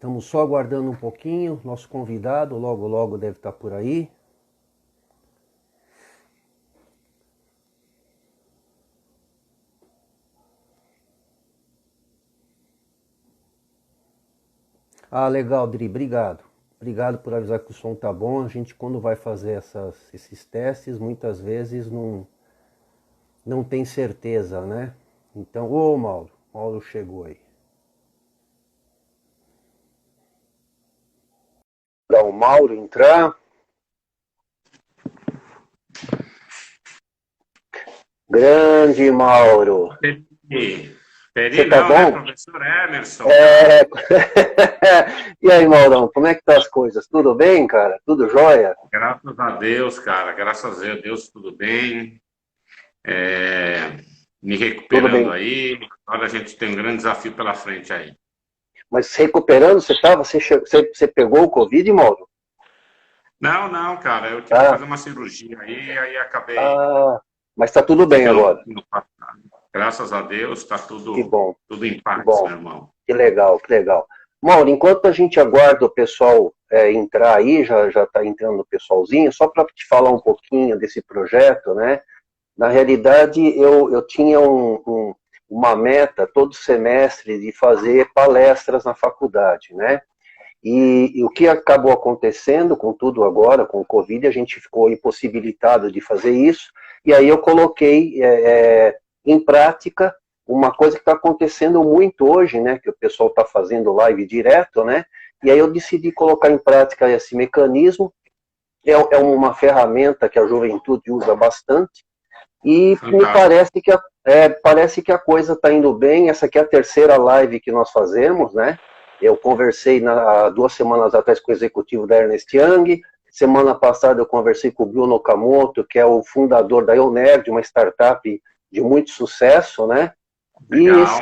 Estamos só aguardando um pouquinho, nosso convidado logo logo deve estar por aí. Ah, legal, Dri, obrigado. Obrigado por avisar que o som tá bom. A gente, quando vai fazer esses testes, muitas vezes não tem certeza, né? Então, ô Mauro chegou aí. Dá o Mauro entrar. Grande Mauro. Você Peri tá não, né, bom? professor Emerson, cara. É... E aí, Maurão, como é que tá as coisas? Tudo bem, cara? Tudo jóia? Graças a Deus, cara. Graças a Deus, tudo bem. É, Me Tudo recuperando bem. aí. Agora a gente tem um grande desafio pela frente aí. Mas se recuperando, você pegou o Covid, Mauro? Não, não, cara. Eu tive que Ah, fazer uma cirurgia aí acabei ah, mas tá tudo bem ficando um agora. pouquinho passado. Graças a Deus, está Que tudo, bom, tudo em que paz, bom. meu irmão. Que legal, que legal. Mauro, enquanto a gente aguarda o pessoal entrar aí, já está entrando o pessoalzinho, só para te falar um pouquinho desse projeto, né? Na realidade, eu tinha uma meta todo semestre de fazer palestras na faculdade, né? E o que acabou acontecendo com tudo agora, com o Covid, a gente ficou impossibilitado de fazer isso, e aí eu coloquei em prática uma coisa que está acontecendo muito hoje, né, que o pessoal está fazendo live direto, né, e aí eu decidi colocar em prática esse mecanismo. É uma ferramenta que a juventude usa bastante, e me Fantástico. parece que a coisa está indo bem. Essa aqui é a terceira live que nós fazemos, né? Eu conversei há 2 semanas atrás com o executivo da Ernest Young. Semana passada eu conversei com o Bruno Okamoto, que é o fundador da Eonerd, uma startup de muito sucesso, né? E, Legal.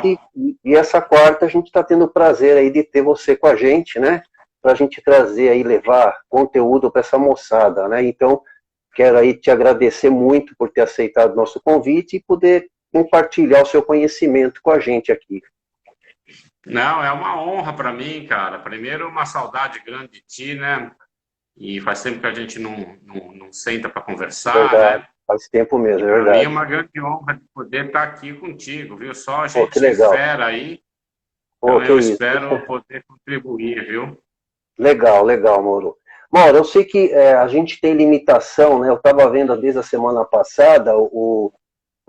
e essa quarta a gente está tendo o prazer aí de ter você com a gente, né? Para a gente trazer aí, levar conteúdo para essa moçada, né? Então, quero aí te agradecer muito por ter aceitado o nosso convite e poder compartilhar o seu conhecimento com a gente aqui. Não, é uma honra para mim, cara. Primeiro, uma saudade grande de ti, né? E faz tempo que a gente não senta para conversar, Verdade, né? faz tempo E mesmo, é para mim é verdade. uma grande honra de poder estar aqui contigo, viu? Só Pô, que gente legal. fera aí, Pô, então que eu isso. espero poder contribuir, viu? Legal, legal, Mauro. Mauro, eu sei que a gente tem limitação, né? Eu estava vendo desde a semana passada, o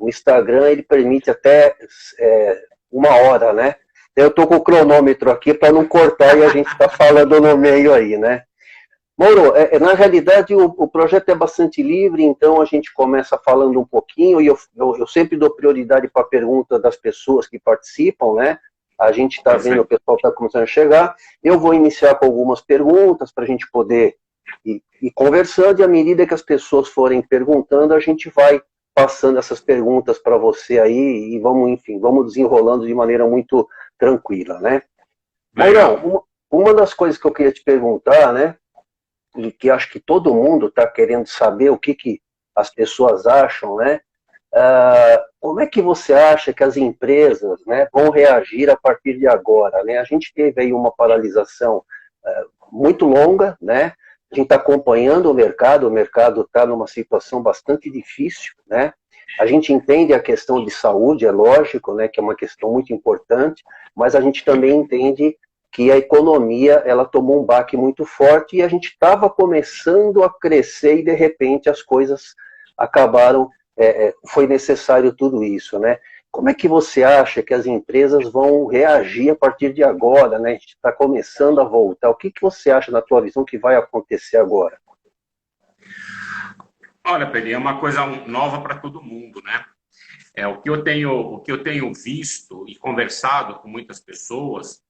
Instagram ele permite até 1 hora, né? Eu estou com o cronômetro aqui para não cortar e a gente está falando no meio aí, né? Mauro, na realidade o projeto é bastante livre, então a gente começa falando um pouquinho e eu sempre dou prioridade para a pergunta das pessoas que participam, né? A gente está vendo, o Perfeito. pessoal está começando a chegar. Eu vou iniciar com algumas perguntas para a gente poder ir conversando, e à medida que as pessoas forem perguntando, a gente vai passando essas perguntas para você aí e vamos, enfim, vamos desenrolando de maneira muito tranquila, né? Maurão, Legal. uma das coisas que eu queria te perguntar, né? E que acho que todo mundo está querendo saber o que as pessoas acham, né? Como é que você acha que as empresas, né, vão reagir a partir de agora, né? A gente teve aí uma paralisação muito longa, né? A gente está acompanhando o mercado está numa situação bastante difícil, né? A gente entende a questão de saúde, é lógico, né, que é uma questão muito importante, mas a gente também entende que a economia ela tomou um baque muito forte e a gente estava começando a crescer e de repente as coisas acabaram, foi necessário tudo isso, né? Como é que você acha que as empresas vão reagir a partir de agora, né? A gente está começando a voltar. O que você acha, na tua visão, que vai acontecer agora? Olha, Peri, é uma coisa nova para todo mundo, né? O que eu tenho visto e conversado com muitas pessoas,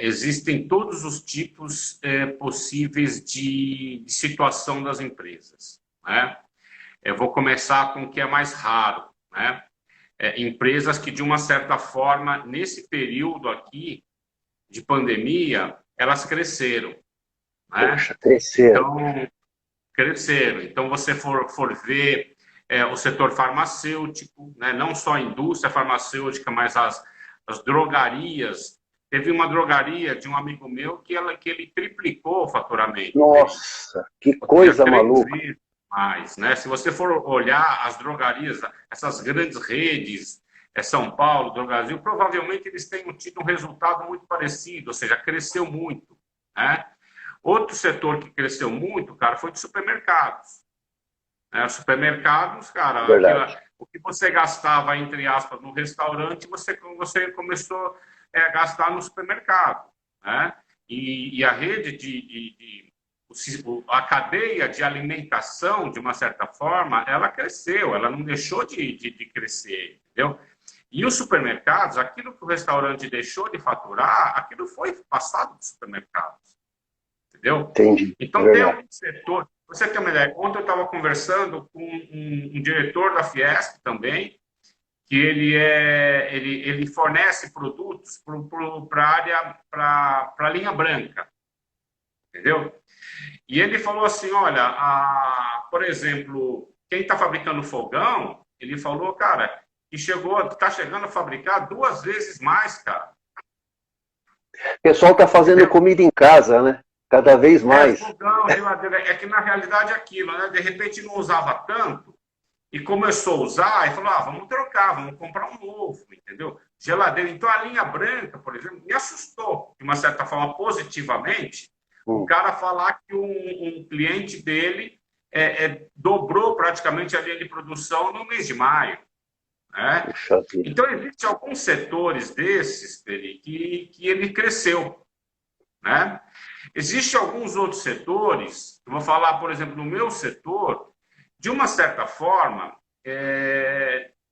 existem todos os tipos possíveis de situação das empresas, né? Eu vou começar com o que é mais raro, né? Empresas que, de uma certa forma, nesse período aqui de pandemia, elas cresceram, né? Poxa, cresceram. Então, cresceram. Então, você for ver o setor farmacêutico, né? Não só a indústria farmacêutica, mas as drogarias Teve uma drogaria de um amigo meu que ele triplicou o faturamento dele. Nossa, que coisa maluca. Mais, né? Se você for olhar as drogarias, essas grandes redes, São Paulo, Drogasil, provavelmente eles tenham tido um resultado muito parecido, ou seja, cresceu muito, né? Outro setor que cresceu muito, cara, foi de supermercados. Supermercados, cara, o que você gastava, entre aspas, no restaurante, você começou a gastar no supermercado, né? E a rede a cadeia de alimentação, de uma certa forma, ela cresceu, ela não deixou de crescer, entendeu? E os supermercados, aquilo que o restaurante deixou de faturar, aquilo foi passado dos supermercados, entendeu? Entendi. Então, tem um setor... Você tem uma ideia, ontem eu estava conversando com um diretor da Fiesp também, que ele fornece produtos para a linha branca, entendeu? E ele falou assim, olha, por exemplo, quem está fabricando fogão, ele falou, cara, que está chegando a fabricar 2 vezes mais, cara. O pessoal está fazendo comida em casa, né? Cada vez mais. Fogão, geladeira, é que na realidade é aquilo, né? De repente não usava tanto e começou a usar e falou, vamos trocar, vamos comprar um novo, entendeu? Geladeira. Então a linha branca, por exemplo, me assustou, de uma certa forma, positivamente, o cara falar que um cliente dele dobrou praticamente a linha de produção no mês de maio. Né? Então, existem alguns setores desses, Peri, que ele cresceu. Né? Existem alguns outros setores, eu vou falar, por exemplo, no meu setor, de uma certa forma,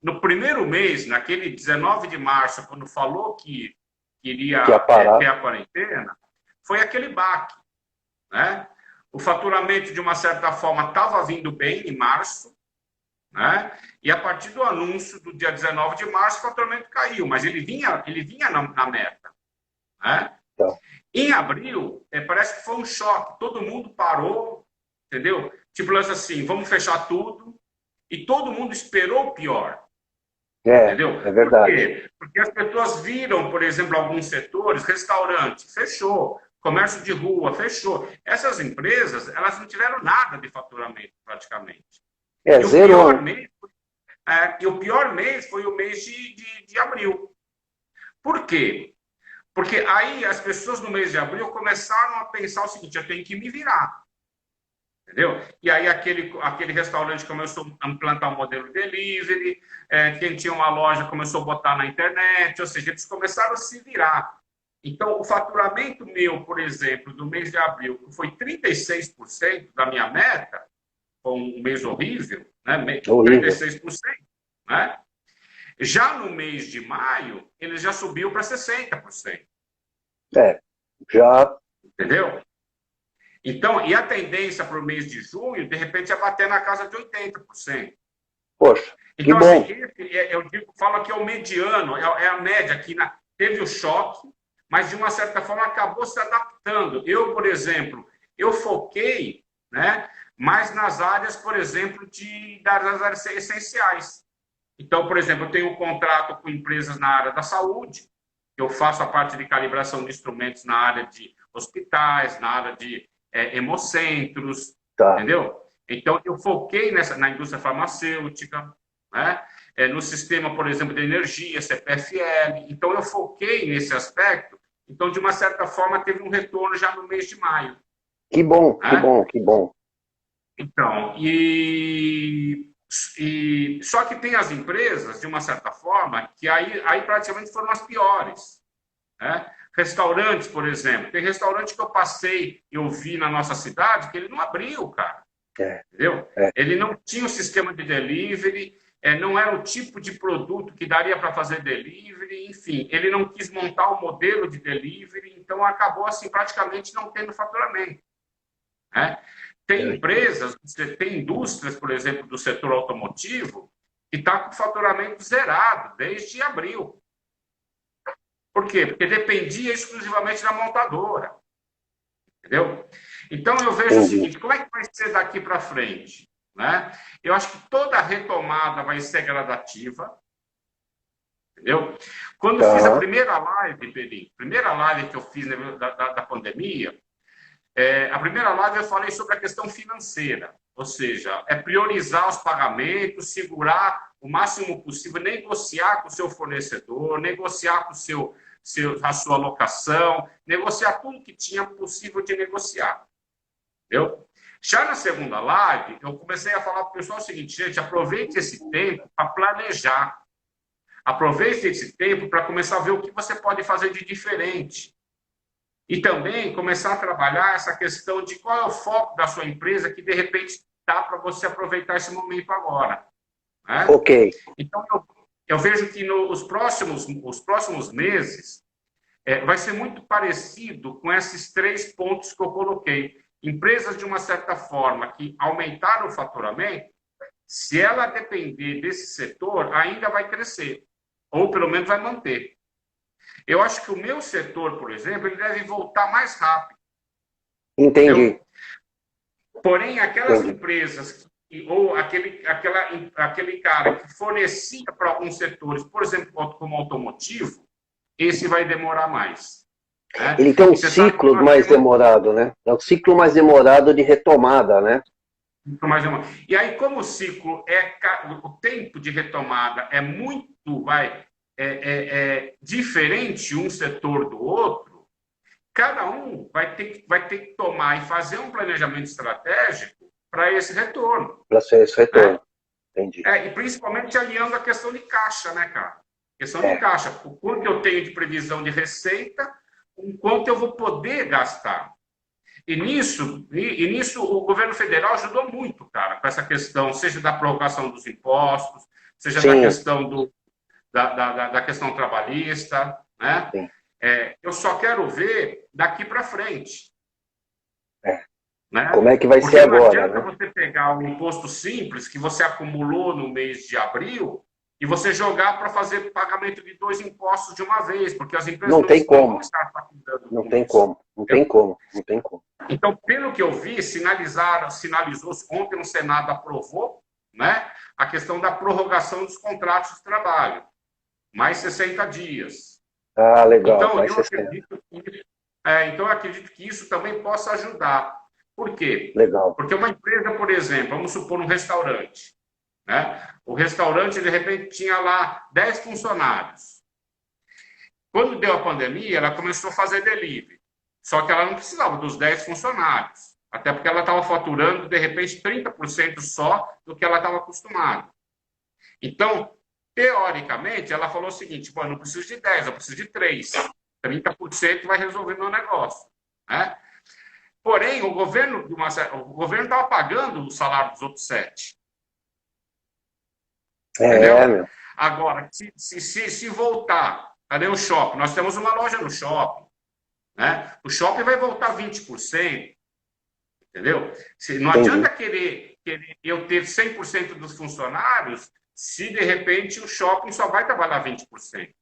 no primeiro mês, naquele 19 de março, quando falou que iria ter a quarentena, foi aquele baque. Né? O faturamento, de uma certa forma, estava vindo bem em março, né? E a partir do anúncio do dia 19 de março, o faturamento caiu, mas ele vinha na meta. Né? Então. Em abril, parece que foi um choque, todo mundo parou, entendeu? Tipo assim, vamos fechar tudo, e todo mundo esperou o pior. Entendeu? É verdade. Por quê? Porque as pessoas viram, por exemplo, alguns setores, restaurante, fechou. Comércio de rua, fechou. Essas empresas, elas não tiveram nada de faturamento, praticamente. Zero. O pior mês foi o mês de abril. Por quê? Porque aí as pessoas no mês de abril começaram a pensar o seguinte, eu tenho que me virar. Entendeu? E aí aquele restaurante começou a implantar um modelo delivery, quem tinha uma loja começou a botar na internet, ou seja, eles começaram a se virar. Então, o faturamento meu, por exemplo, do mês de abril, que foi 36% da minha meta, foi um mês horrível, né? 36%, né? Já no mês de maio, ele já subiu para 60%. Já. Entendeu? Então, e a tendência para o mês de junho, de repente, é bater na casa de 80%. Poxa, então, que bom. Assim, falo que é o mediano, é a média que teve o choque, mas de uma certa forma acabou se adaptando. Eu, por exemplo, eu foquei, né, mais nas áreas, por exemplo, das áreas essenciais. Então, por exemplo, eu tenho um contrato com empresas na área da saúde, eu faço a parte de calibração de instrumentos na área de hospitais, na área de hemocentros, entendeu? Então, eu foquei na indústria farmacêutica, né? No sistema, por exemplo, de energia, CPFL. Então, eu foquei nesse aspecto. Então, de uma certa forma, teve um retorno já no mês de maio. Que bom, né? Que bom, que bom. Então, só que tem as empresas, de uma certa forma, que aí praticamente foram as piores. Né? Restaurantes, por exemplo. Tem restaurante que eu vi na nossa cidade, que ele não abriu, cara. Entendeu? Ele não tinha um sistema de delivery, não era o tipo de produto que daria para fazer delivery, enfim, ele não quis montar um modelo de delivery, então acabou assim praticamente não tendo faturamento. Né? Tem empresas, tem indústrias, por exemplo, do setor automotivo, que está com faturamento zerado desde abril. Por quê? Porque dependia exclusivamente da montadora. Entendeu? Então, eu vejo o seguinte, como é que vai ser daqui para frente? Né? Eu acho que toda retomada vai ser gradativa. entendeu? Quando eu fiz a primeira live, Pedrinho, primeira live que eu fiz da pandemia, a primeira live eu falei sobre a questão financeira, ou seja, é priorizar os pagamentos, segurar o máximo possível, negociar com o seu fornecedor, negociar com a sua locação, negociar tudo que tinha possível de negociar, entendeu? Já na segunda live, eu comecei a falar para o pessoal o seguinte, gente, aproveite esse tempo para planejar, aproveite esse tempo para começar a ver o que você pode fazer de diferente. E também começar a trabalhar essa questão de qual é o foco da sua empresa que, de repente, dá para você aproveitar esse momento agora. Né? Ok. Então, eu vejo que os próximos meses vai ser muito parecido com esses 3 pontos que eu coloquei. Empresas, de uma certa forma, que aumentaram o faturamento, se ela depender desse setor, ainda vai crescer. Ou, pelo menos, vai manter. Eu acho que o meu setor, por exemplo, ele deve voltar mais rápido. Entendi. Entendeu? Porém, aquelas empresas, ou aquele cara que fornecia para alguns setores, por exemplo, como automotivo, esse vai demorar mais. Né? Ele tem um ciclo mais demorado, né? É um ciclo mais demorado de retomada, né? E aí, como o ciclo o tempo de retomada é muito, diferente um setor do outro, cada um vai ter que tomar e fazer um planejamento estratégico para esse retorno. Para ser esse retorno, entendi. E principalmente alinhando a questão de caixa, né, cara? Questão de caixa. O quanto eu tenho de previsão de receita, o quanto eu vou poder gastar. E nisso o governo federal ajudou muito, cara, com essa questão, seja da prorrogação dos impostos, seja da questão da questão trabalhista, né? Eu só quero ver daqui para frente. Né? Como é que vai ser agora? Não adianta, né? você pegar um imposto simples que você acumulou no mês de abril e você jogar para fazer pagamento de 2 impostos de uma vez, porque as empresas não tem como. vão estar faturando. Não tem como. Então, pelo que eu vi, sinalizou ontem o Senado aprovou, né, a questão da prorrogação dos contratos de trabalho, mais 60 dias. Ah, legal. Então, eu acredito que isso também possa ajudar. Por quê? Legal. Porque uma empresa, por exemplo, vamos supor um restaurante, né? O restaurante, de repente, tinha lá 10 funcionários. Quando deu a pandemia, ela começou a fazer delivery. Só que ela não precisava dos 10 funcionários. Até porque ela estava faturando, de repente, 30% só do que ela estava acostumada. Então, teoricamente, ela falou o seguinte, eu não preciso de 10, eu preciso de 3. 30% vai resolver meu negócio. Né? Porém, o governo estava pagando o salário dos outros 7. Meu. Agora, se voltar, cadê o shopping? Nós temos uma loja no shopping. Né? O shopping vai voltar 20%. Entendeu? Não adianta querer eu ter 100% dos funcionários se, de repente, o shopping só vai trabalhar 20%.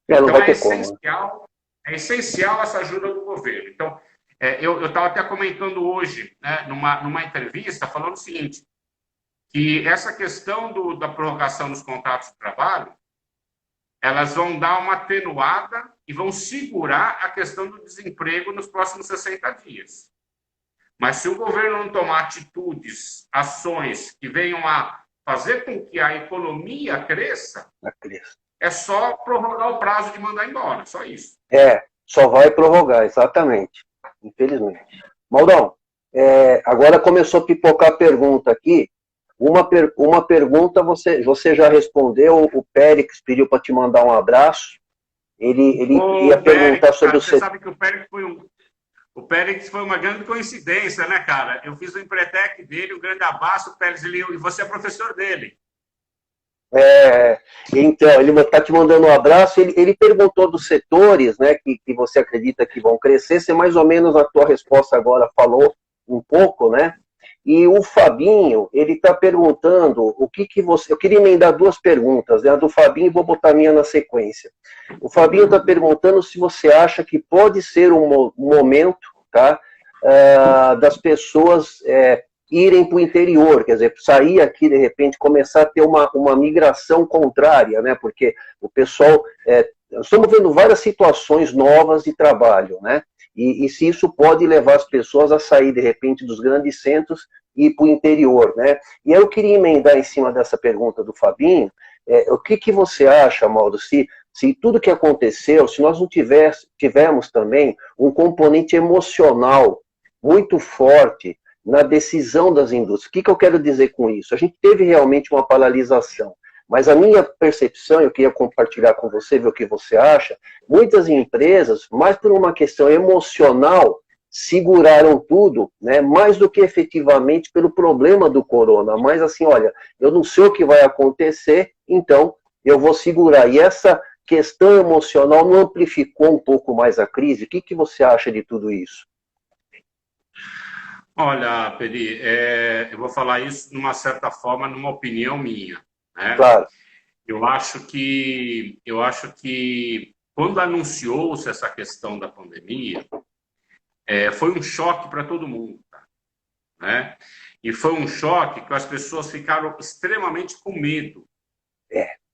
Então, é essencial essa ajuda do governo. Então, eu estava até comentando hoje, né, numa entrevista, falando o seguinte, que essa questão da prorrogação dos contratos de trabalho, elas vão dar uma atenuada e vão segurar a questão do desemprego nos próximos 60 dias. Mas se o governo não tomar atitudes, ações que venham a fazer com que a economia cresça, é só prorrogar o prazo de mandar embora, só isso. Só vai prorrogar, exatamente. Infelizmente. Maldão, agora começou a pipocar a pergunta aqui. Uma pergunta você já respondeu, o Périx pediu para te mandar um abraço. Ele ia perguntar sobre o... Você sabe que o Périx foi uma grande coincidência, né, cara? Eu fiz o Empretec dele, um grande abraço, Périx, e você é professor dele. Então, ele está te mandando um abraço. Ele perguntou dos setores, né, que você acredita que vão crescer. Você mais ou menos na tua resposta agora falou um pouco, né? E o Fabinho, ele está perguntando o que você... Eu queria emendar 2 perguntas, né? A do Fabinho e vou botar a minha na sequência. O Fabinho está perguntando se você acha que pode ser um momento, tá, das pessoas irem para o interior, quer dizer, sair aqui, de repente, começar a ter uma migração contrária, né? Porque o pessoal, nós estamos vendo várias situações novas de trabalho, né? E se isso pode levar as pessoas a sair, de repente, dos grandes centros e ir para o interior, né? E aí eu queria emendar em cima dessa pergunta do Fabinho, o que você acha, Mauro, se tudo que aconteceu, se nós não tivermos também um componente emocional muito forte na decisão das indústrias. O que eu quero dizer com isso? A gente teve realmente uma paralisação, mas a minha percepção, eu queria compartilhar com você, ver o que você acha, muitas empresas, mais por uma questão emocional, seguraram tudo, né, mais do que efetivamente pelo problema do corona, mas assim, olha, eu não sei o que vai acontecer, então eu vou segurar. E essa questão emocional não amplificou um pouco mais a crise? O que você acha de tudo isso? Olha, Peri, eu vou falar isso numa certa forma, numa opinião minha, né? Claro. Eu acho que quando anunciou-se essa questão da pandemia, foi um choque para todo mundo, né? E foi um choque que as pessoas ficaram extremamente com medo.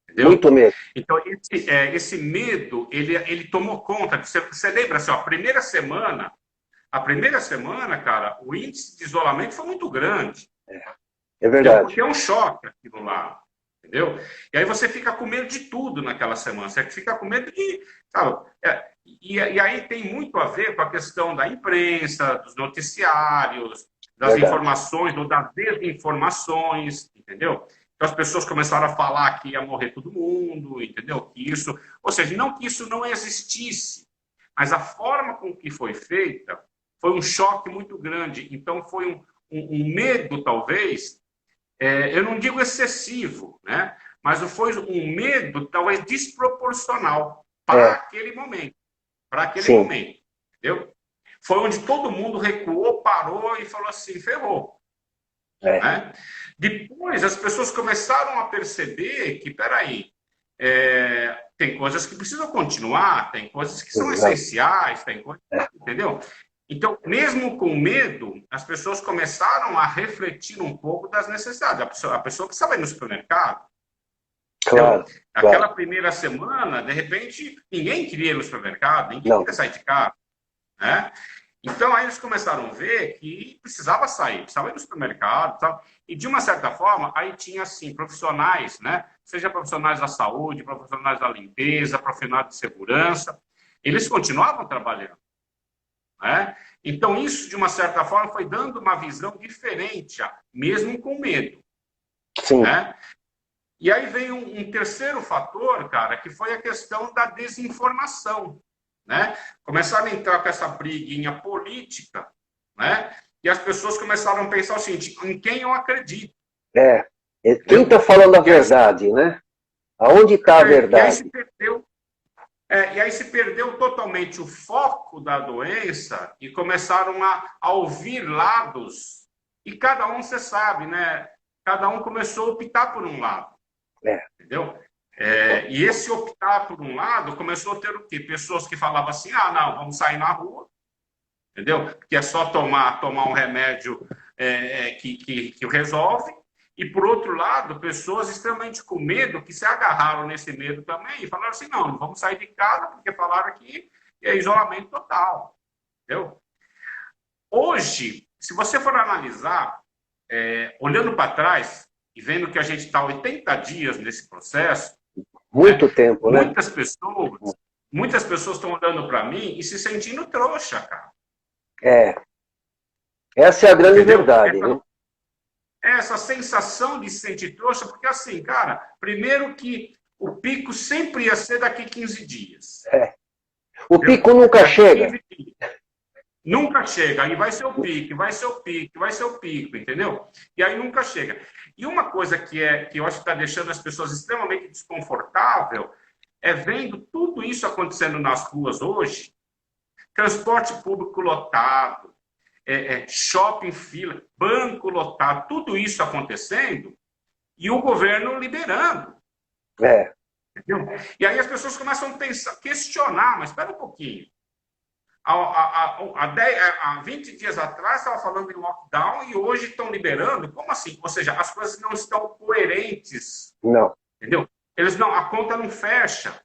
Entendeu? Muito medo. Então, esse medo, ele tomou conta. Você lembra, assim, ó, a primeira semana, cara, o índice de isolamento foi muito grande. É verdade. Porque é um choque aquilo lá, entendeu? E aí você fica com medo de tudo naquela semana. Você fica com medo de... Sabe, e aí tem muito a ver com a questão da imprensa, dos noticiários, das Verdade. informações ou das desinformações, entendeu? Então as pessoas começaram a falar que ia morrer todo mundo, entendeu? Que isso... Ou seja, não que isso não existisse, mas a forma com que foi feita foi um choque muito grande. Então, foi um medo, talvez, eu não digo excessivo, né? Mas foi um medo, talvez, desproporcional para aquele momento. Para aquele Sim. momento, entendeu? Foi onde todo mundo recuou, parou e falou assim, ferrou. Né? Depois, as pessoas começaram a perceber que, peraí, tem coisas que precisam continuar, tem coisas que são essenciais, tem coisas, entendeu? Então, mesmo com medo, as pessoas começaram a refletir um pouco das necessidades. A pessoa precisava ir no supermercado. Claro. Aquela primeira semana, de repente, ninguém queria ir no supermercado, ninguém queria sair de casa. Né? Então, aí eles começaram a ver que precisava sair, precisava ir no supermercado. Tal. E, de uma certa forma, aí tinha, assim, profissionais, né? Seja profissionais da saúde, profissionais da limpeza, profissionais de segurança. Eles continuavam trabalhando. Né? Então, isso, de uma certa forma, foi dando uma visão diferente, mesmo com medo. Sim. Né? E aí veio um terceiro fator, cara, que foi a questão da desinformação. Né? Começaram a entrar com essa briguinha política, né? E as pessoas começaram a pensar o seguinte, em quem eu acredito? Quem está falando a verdade, né? Aonde está a verdade? E aí se perdeu totalmente o foco da doença e começaram a ouvir lados. E cada um, você sabe, né? Cada um começou a optar por um lado. Entendeu? E esse optar por um lado começou a ter o quê? Pessoas que falavam assim, não, vamos sair na rua, entendeu? Que é só tomar um remédio que resolve. E, por outro lado, pessoas extremamente com medo, que se agarraram nesse medo também e falaram assim, não vamos sair de casa, porque falaram que é isolamento total. Entendeu? Hoje, se você for analisar, olhando para trás e vendo que a gente está 80 dias nesse processo, muito tempo, né? Muitas pessoas estão olhando para mim e se sentindo trouxa, cara. Essa é a grande verdade, né? Essa sensação de se sentir trouxa, porque assim, cara, primeiro que o pico sempre ia ser daqui 15 dias. O pico nunca chega. Nunca chega, aí vai ser o pico, vai ser o pico, vai ser o pico, entendeu? E aí nunca chega. E uma coisa que eu acho que está deixando as pessoas extremamente desconfortáveis é vendo tudo isso acontecendo nas ruas hoje, transporte público lotado, shopping fila, banco lotado, tudo isso acontecendo e o governo liberando. Entendeu? E aí as pessoas começam a pensar, questionar, mas espera um pouquinho. Há 20 dias atrás estava falando em lockdown e hoje estão liberando. Como assim? Ou seja, as coisas não estão coerentes. Não. Entendeu? A conta não fecha.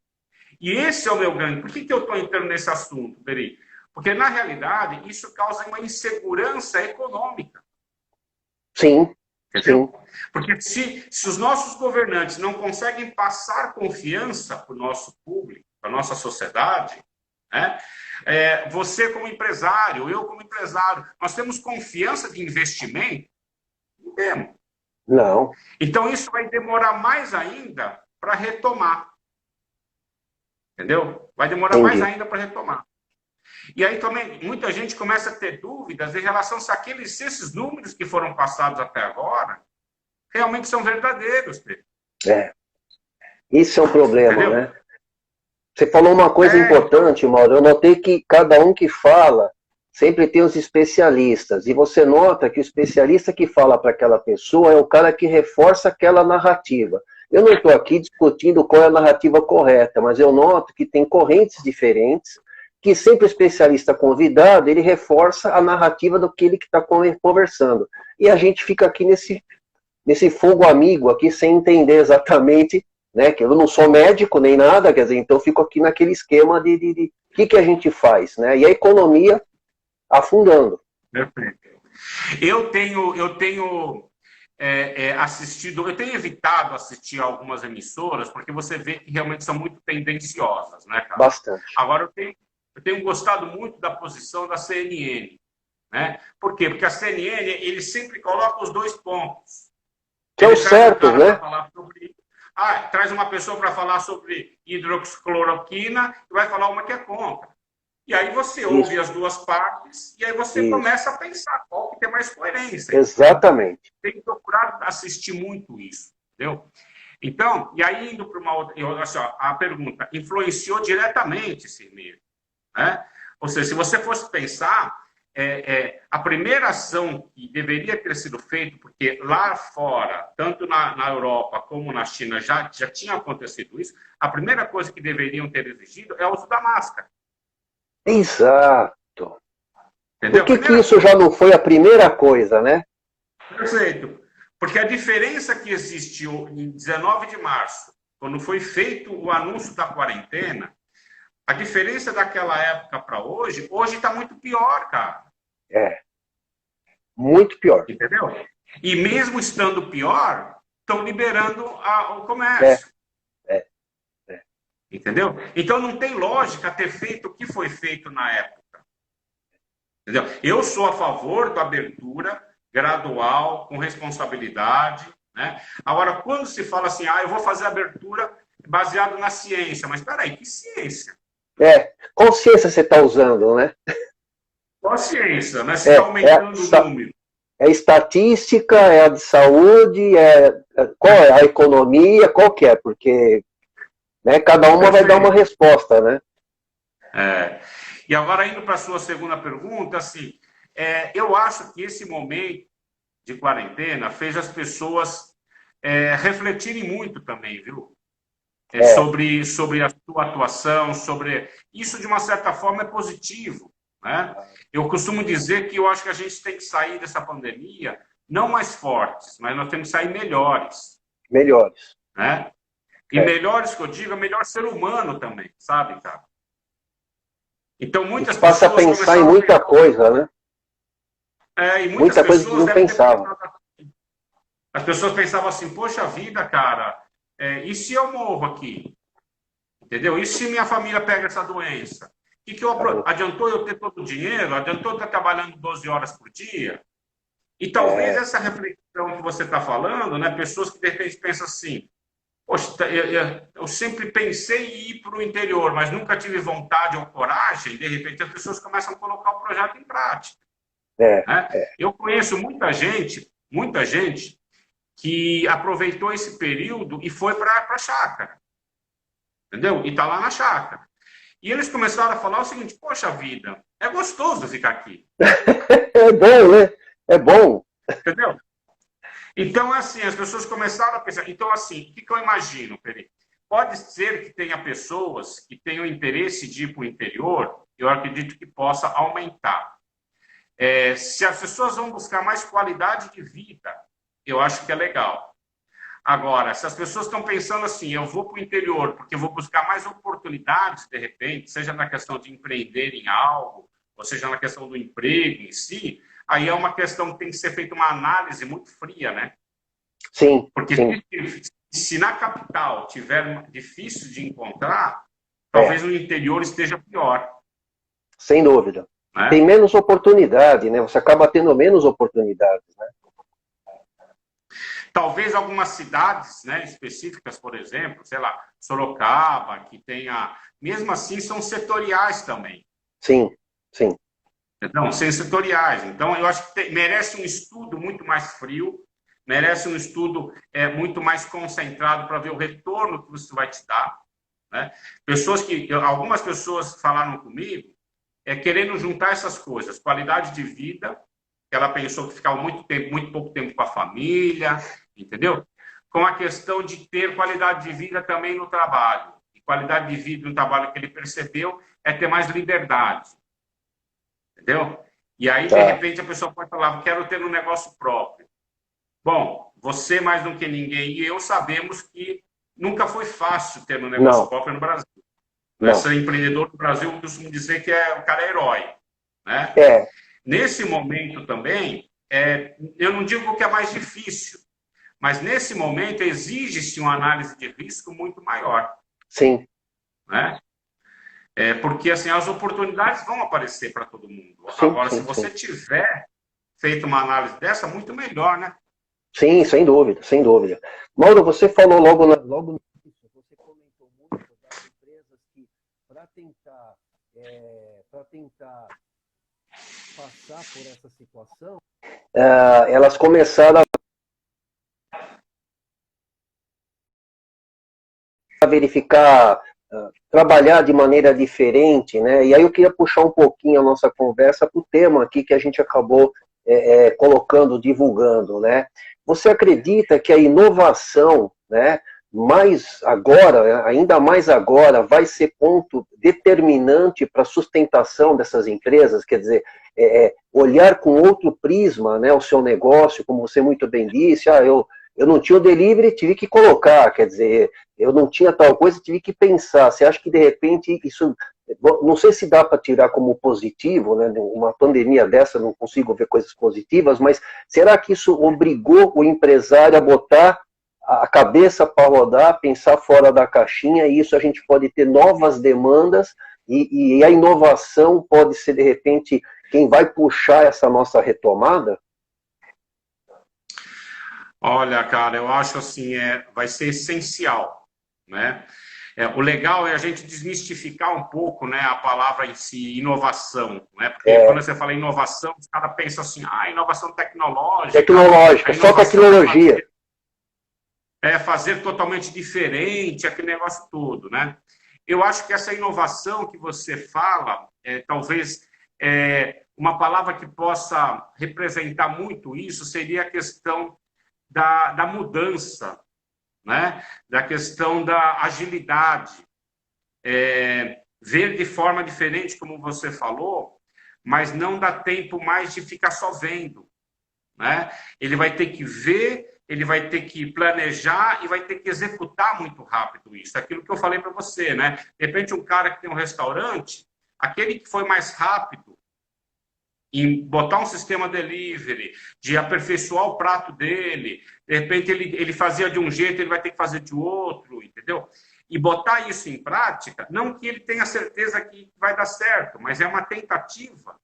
E esse é o meu grande... Por que eu estou entrando nesse assunto, Peri? Porque, na realidade, isso causa uma insegurança econômica. Sim, entendeu? sim. Porque se os nossos governantes não conseguem passar confiança para o nosso público, para a nossa sociedade, né? Você como empresário, eu como empresário, nós temos confiança de investimento? Não temos. Não. Então, isso vai demorar mais ainda para retomar. Entendeu? Vai demorar Entendi. mais ainda para retomar. E aí também muita gente começa a ter dúvidas em relação se esses números que foram passados até agora realmente são verdadeiros. Pedro. Isso é um problema, entendeu? né? Você falou uma coisa importante, Mauro. Eu notei que cada um que fala sempre tem os especialistas. E você nota que o especialista que fala para aquela pessoa é o cara que reforça aquela narrativa. Eu não estou aqui discutindo qual é a narrativa correta, mas eu noto que tem correntes diferentes, que sempre o especialista convidado, ele reforça a narrativa do que ele está conversando. E a gente fica aqui nesse fogo amigo, aqui sem entender exatamente, né, que eu não sou médico nem nada, quer dizer, então eu fico aqui naquele esquema de que a gente faz, né? E a economia afundando. Perfeito. Eu tenho assistido, eu tenho evitado assistir a algumas emissoras, porque você vê que realmente são muito tendenciosas, né, cara? Bastante. Agora, eu tenho gostado muito da posição da CNN, né? Por quê? Porque a CNN, ele sempre coloca os dois pontos. Que é o certo, né? Traz uma pessoa para falar sobre hidroxicloroquina e vai falar uma que é contra. E aí você ouve as duas partes e aí você começa a pensar qual que tem mais coerência. Exatamente. Tem que procurar assistir muito isso, entendeu? Então, e aí indo para uma outra... a pergunta, influenciou diretamente esse meio, né? Ou seja, se você fosse pensar, a primeira ação que deveria ter sido feita, porque lá fora, tanto na Europa como na China, já tinha acontecido isso, a primeira coisa que deveriam ter exigido é o uso da máscara. Exato. Entendeu? Por que isso já não foi a primeira coisa, né? Perfeito. Porque a diferença que existiu em 19 de março, quando foi feito o anúncio da quarentena, a diferença daquela época para hoje está muito pior, cara. Muito pior. Entendeu? E mesmo estando pior, estão liberando o comércio. Entendeu? Então não tem lógica ter feito o que foi feito na época. Entendeu? Eu sou a favor da abertura gradual, com responsabilidade, né? Agora, quando se fala assim, eu vou fazer abertura baseado na ciência, mas peraí, que ciência? Qual ciência você está usando, né? Qual ciência, né? Você está aumentando o número. É estatística, é a de saúde, qual é a economia, qual que é? Porque né, cada uma vai dar uma resposta, né? E agora, indo para a sua segunda pergunta, assim, eu acho que esse momento de quarentena fez as pessoas refletirem muito também, viu? Sobre a sua atuação, isso de uma certa forma é positivo, né? Eu costumo dizer que eu acho que a gente tem que sair dessa pandemia não mais fortes, mas nós temos que sair melhores. Melhores. Né? E melhores que eu digo, é melhor ser humano também, sabe, cara? Então muitas pessoas passa a pensar em muita coisa, né? E muita coisa que não pensavam. As pessoas pensavam assim, poxa vida, cara, e se eu morro aqui? Entendeu? E se minha família pega essa doença? Adiantou eu ter todo o dinheiro? Adiantou eu estar trabalhando 12 horas por dia? E talvez essa reflexão que você está falando, né? Pessoas que de repente pensam assim, poxa, eu sempre pensei em ir para o interior, mas nunca tive vontade ou coragem, de repente as pessoas começam a colocar o projeto em prática. Né? Eu conheço muita gente que aproveitou esse período e foi para a chácara. Entendeu? E está lá na chácara. E eles começaram a falar o seguinte, poxa vida, é gostoso ficar aqui. É bom, né? É bom. Entendeu? Então, assim, as pessoas começaram a pensar. Então, assim, o que eu imagino, Peri? Pode ser que tenha pessoas que tenham interesse de ir para o interior, eu acredito que possa aumentar. Se as pessoas vão buscar mais qualidade de vida, eu acho que é legal. Agora, se as pessoas estão pensando assim, eu vou para o interior porque eu vou buscar mais oportunidades, de repente, seja na questão de empreender em algo, ou seja na questão do emprego em si, aí é uma questão que tem que ser feita uma análise muito fria, né? Sim, porque sim. se na capital tiver difícil de encontrar, talvez no interior esteja pior. Sem dúvida. Né? Tem menos oportunidade, né? Você acaba tendo menos oportunidades, né? Talvez algumas cidades, né, específicas, por exemplo, sei lá, Sorocaba, que tenha... Mesmo assim, são setoriais também. Sim, sim. Não, são setoriais. Então, eu acho que merece um estudo muito mais frio, merece um estudo muito mais concentrado para ver o retorno que isso vai te dar. Né? Algumas pessoas falaram comigo querendo juntar essas coisas, qualidade de vida, que ela pensou que ficava muito pouco tempo com a família, entendeu? Com a questão de ter qualidade de vida também no trabalho. E qualidade de vida no trabalho que ele percebeu é ter mais liberdade. Entendeu? E aí, de repente, a pessoa pode falar, quero ter um negócio próprio. Bom, você mais do que ninguém e eu sabemos que nunca foi fácil ter um negócio próprio no Brasil. Ser empreendedor no Brasil, eu costumo dizer que o cara é herói. Né? Nesse momento também, eu não digo que é mais difícil, mas nesse momento exige-se uma análise de risco muito maior. Sim. Né? Porque assim, as oportunidades vão aparecer para todo mundo. Agora, se você tiver feito uma análise dessa, muito melhor, né? Sim, sem dúvida, sem dúvida. Mauro, você falou logo no início, você comentou muito das empresas que, para tentar passar por essa situação, elas começaram a verificar, trabalhar de maneira diferente, né? E aí eu queria puxar um pouquinho a nossa conversa para o tema aqui que a gente acabou colocando, divulgando, né? Você acredita que a inovação, né, mais agora, ainda mais agora, vai ser ponto determinante para a sustentação dessas empresas? Quer dizer, olhar com outro prisma, né, o seu negócio, como você muito bem disse, eu não tinha o delivery, tive que colocar, quer dizer, eu não tinha tal coisa, tive que pensar. Você acha que, de repente, isso... Não sei se dá para tirar como positivo, né? Uma pandemia dessa, não consigo ver coisas positivas, mas será que isso obrigou o empresário a botar a cabeça para rodar, pensar fora da caixinha, e isso a gente pode ter novas demandas, e a inovação pode ser, de repente, quem vai puxar essa nossa retomada? Olha, cara, eu acho assim, vai ser essencial, né? O legal é a gente desmistificar um pouco, né, a palavra em si, inovação, né? Porque quando você fala inovação, os caras pensam assim, inovação tecnológica. Tecnológica, só tecnologia. Fazer totalmente diferente, aquele negócio todo, né? Eu acho que essa inovação que você fala, talvez uma palavra que possa representar muito isso seria a questão da mudança, né? Da questão da agilidade, ver de forma diferente, como você falou, mas não dá tempo mais de ficar só vendo, né? Ele vai ter que ver, ele vai ter que planejar e vai ter que executar muito rápido isso. Aquilo que eu falei para você, né? De repente, um cara que tem um restaurante, aquele que foi mais rápido em botar um sistema delivery, de aperfeiçoar o prato dele, de repente ele fazia de um jeito, ele vai ter que fazer de outro, entendeu? E botar isso em prática, não que ele tenha certeza que vai dar certo, mas é uma tentativa,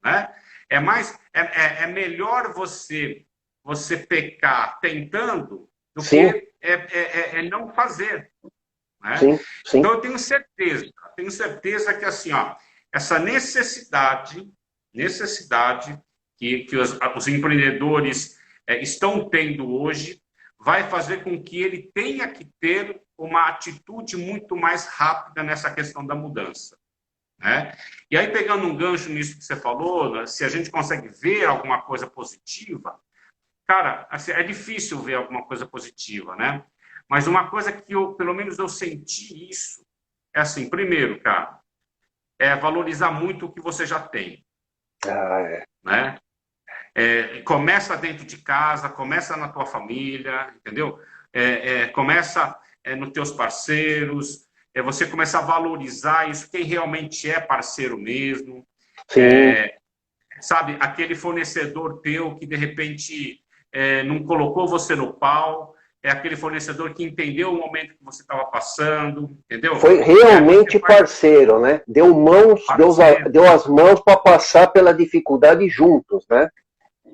né? É melhor você pecar tentando do que não fazer, né? Sim. Então eu tenho certeza que assim, essa necessidade que os empreendedores estão tendo hoje vai fazer com que ele tenha que ter uma atitude muito mais rápida nessa questão da mudança, né? E aí, pegando um gancho nisso que você falou, né, se a gente consegue ver alguma coisa positiva, cara, assim, é difícil ver alguma coisa positiva, né? Mas uma coisa que pelo menos eu senti isso, é assim, primeiro, cara, é valorizar muito o que você já tem, né? Começa dentro de casa, começa na tua família, entendeu? Começa nos teus parceiros, você começar a valorizar isso, quem realmente é parceiro mesmo. Sabe, aquele fornecedor teu que de repente não colocou você no pau, é aquele fornecedor que entendeu o momento que você estava passando, entendeu? Foi realmente parceiro, né? Deu mãos, deu as mãos para passar pela dificuldade juntos, né?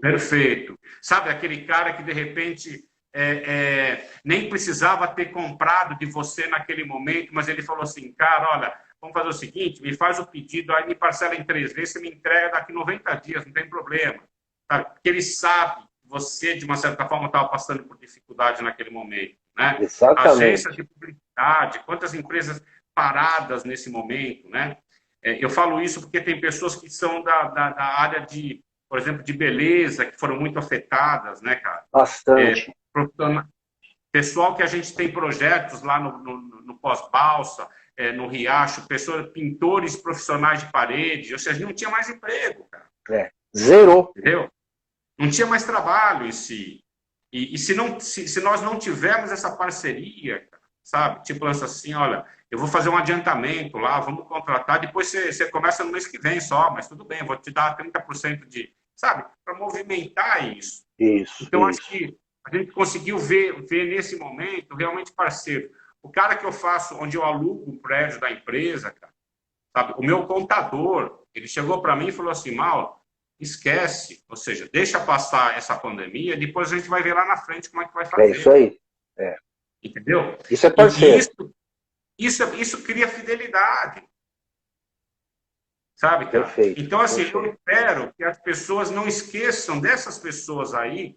Perfeito. Sabe, aquele cara que de repente nem precisava ter comprado de você naquele momento, mas ele falou assim, cara, olha, vamos fazer o seguinte, me faz o pedido, aí me parcela em 3 vezes, você me entrega daqui 90 dias, não tem problema. Sabe? Porque ele sabe que você, de uma certa forma, estava passando por dificuldade naquele momento. Né? Exatamente. Agências de publicidade, quantas empresas paradas nesse momento, né? Eu falo isso porque tem pessoas que são da área de, por exemplo, de beleza, que foram muito afetadas, né, cara? Bastante. Pessoal que a gente tem projetos lá no Pós-Balsa, no Riacho, pintores profissionais de parede, ou seja, não tinha mais emprego, cara. Zerou. Entendeu? Não tinha mais trabalho em si. E se nós não tivermos essa parceria, sabe? Tipo, lança assim, olha, eu vou fazer um adiantamento lá, vamos contratar, depois você começa no mês que vem só, mas tudo bem, vou te dar 30% de... Sabe? Para movimentar isso. Então, acho que a gente conseguiu ver nesse momento realmente parceiro. O cara que eu faço, onde eu alugo um prédio da empresa, cara, sabe? O meu contador, ele chegou para mim e falou assim, Mauro, esquece, ou seja, deixa passar essa pandemia, depois a gente vai ver lá na frente como é que vai fazer. É isso aí. Entendeu? Isso é parceiro. Isso cria fidelidade. Sabe, cara? Perfeito, então, assim, perfeito. Eu espero que as pessoas não esqueçam dessas pessoas aí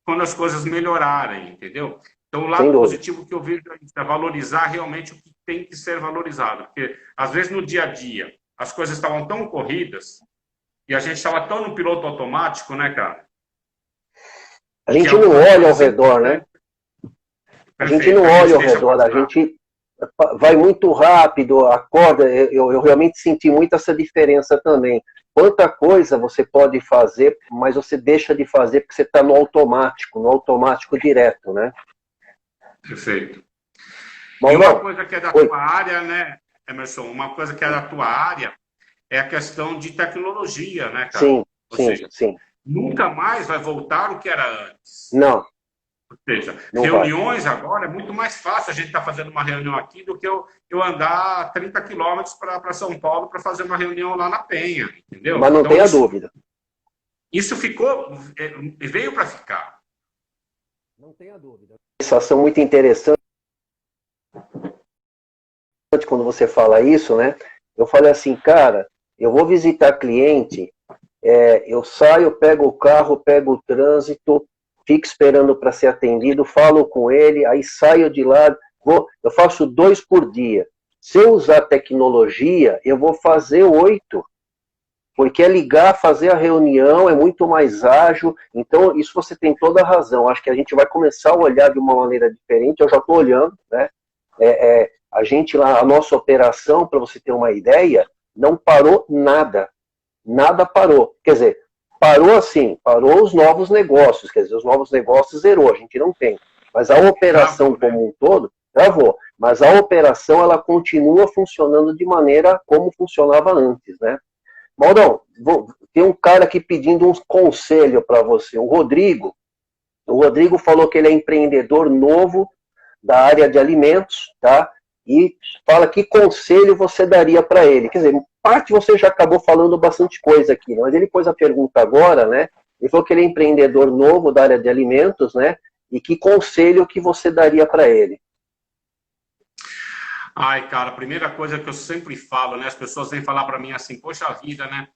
quando as coisas melhorarem, entendeu? Então, o lado positivo que eu vejo é valorizar realmente o que tem que ser valorizado. Porque, às vezes, no dia a dia, as coisas estavam tão corridas e a gente estava tão no piloto automático, né, cara? A gente não olha ao redor, né? A gente não olha ao redor, a gente vai muito rápido, acorda. Eu realmente senti muito essa diferença também. Quanta coisa você pode fazer, mas você deixa de fazer porque você está no automático direto, né? Perfeito. Bom, e uma coisa que é da tua área, né, Emerson? Uma coisa que é da tua área é a questão de tecnologia, né, cara? Sim, Ou seja, sim. Nunca mais vai voltar o que era antes. Não. Ou seja, reuniões agora é muito mais fácil a gente estar fazendo uma reunião aqui do que eu andar 30 quilômetros para São Paulo para fazer uma reunião lá na Penha, entendeu? Mas não tenha dúvida. Isso veio para ficar. Não tenha dúvida. Uma sensação muito interessante quando você fala isso, né? Eu falei assim, cara, eu vou visitar cliente, eu saio, pego o carro, pego o trânsito, fico esperando para ser atendido, falo com ele, aí saio de lá, eu faço 2 por dia. Se eu usar tecnologia, eu vou fazer 8. Porque é ligar, fazer a reunião, é muito mais ágil. Então, isso você tem toda a razão. Acho que a gente vai começar a olhar de uma maneira diferente. Eu já estou olhando, né? A gente lá, a nossa operação, para você ter uma ideia, não parou nada. Nada parou. Quer dizer, parou assim, parou os novos negócios. Quer dizer, os novos negócios zerou, a gente não tem. Mas a operação como um todo, travou. Mas a operação, ela continua funcionando de maneira como funcionava antes, né? Maurão, tem um cara aqui pedindo um conselho para você, o Rodrigo. O Rodrigo falou que ele é empreendedor novo da área de alimentos, tá? E fala que conselho você daria para ele. Quer dizer, parte você já acabou falando bastante coisa aqui, mas ele pôs a pergunta agora, né? Ele falou que ele é empreendedor novo da área de alimentos, né? E que conselho que você daria para ele? Ai, cara, a primeira coisa que eu sempre falo, né? As pessoas vêm falar para mim assim, poxa vida, né?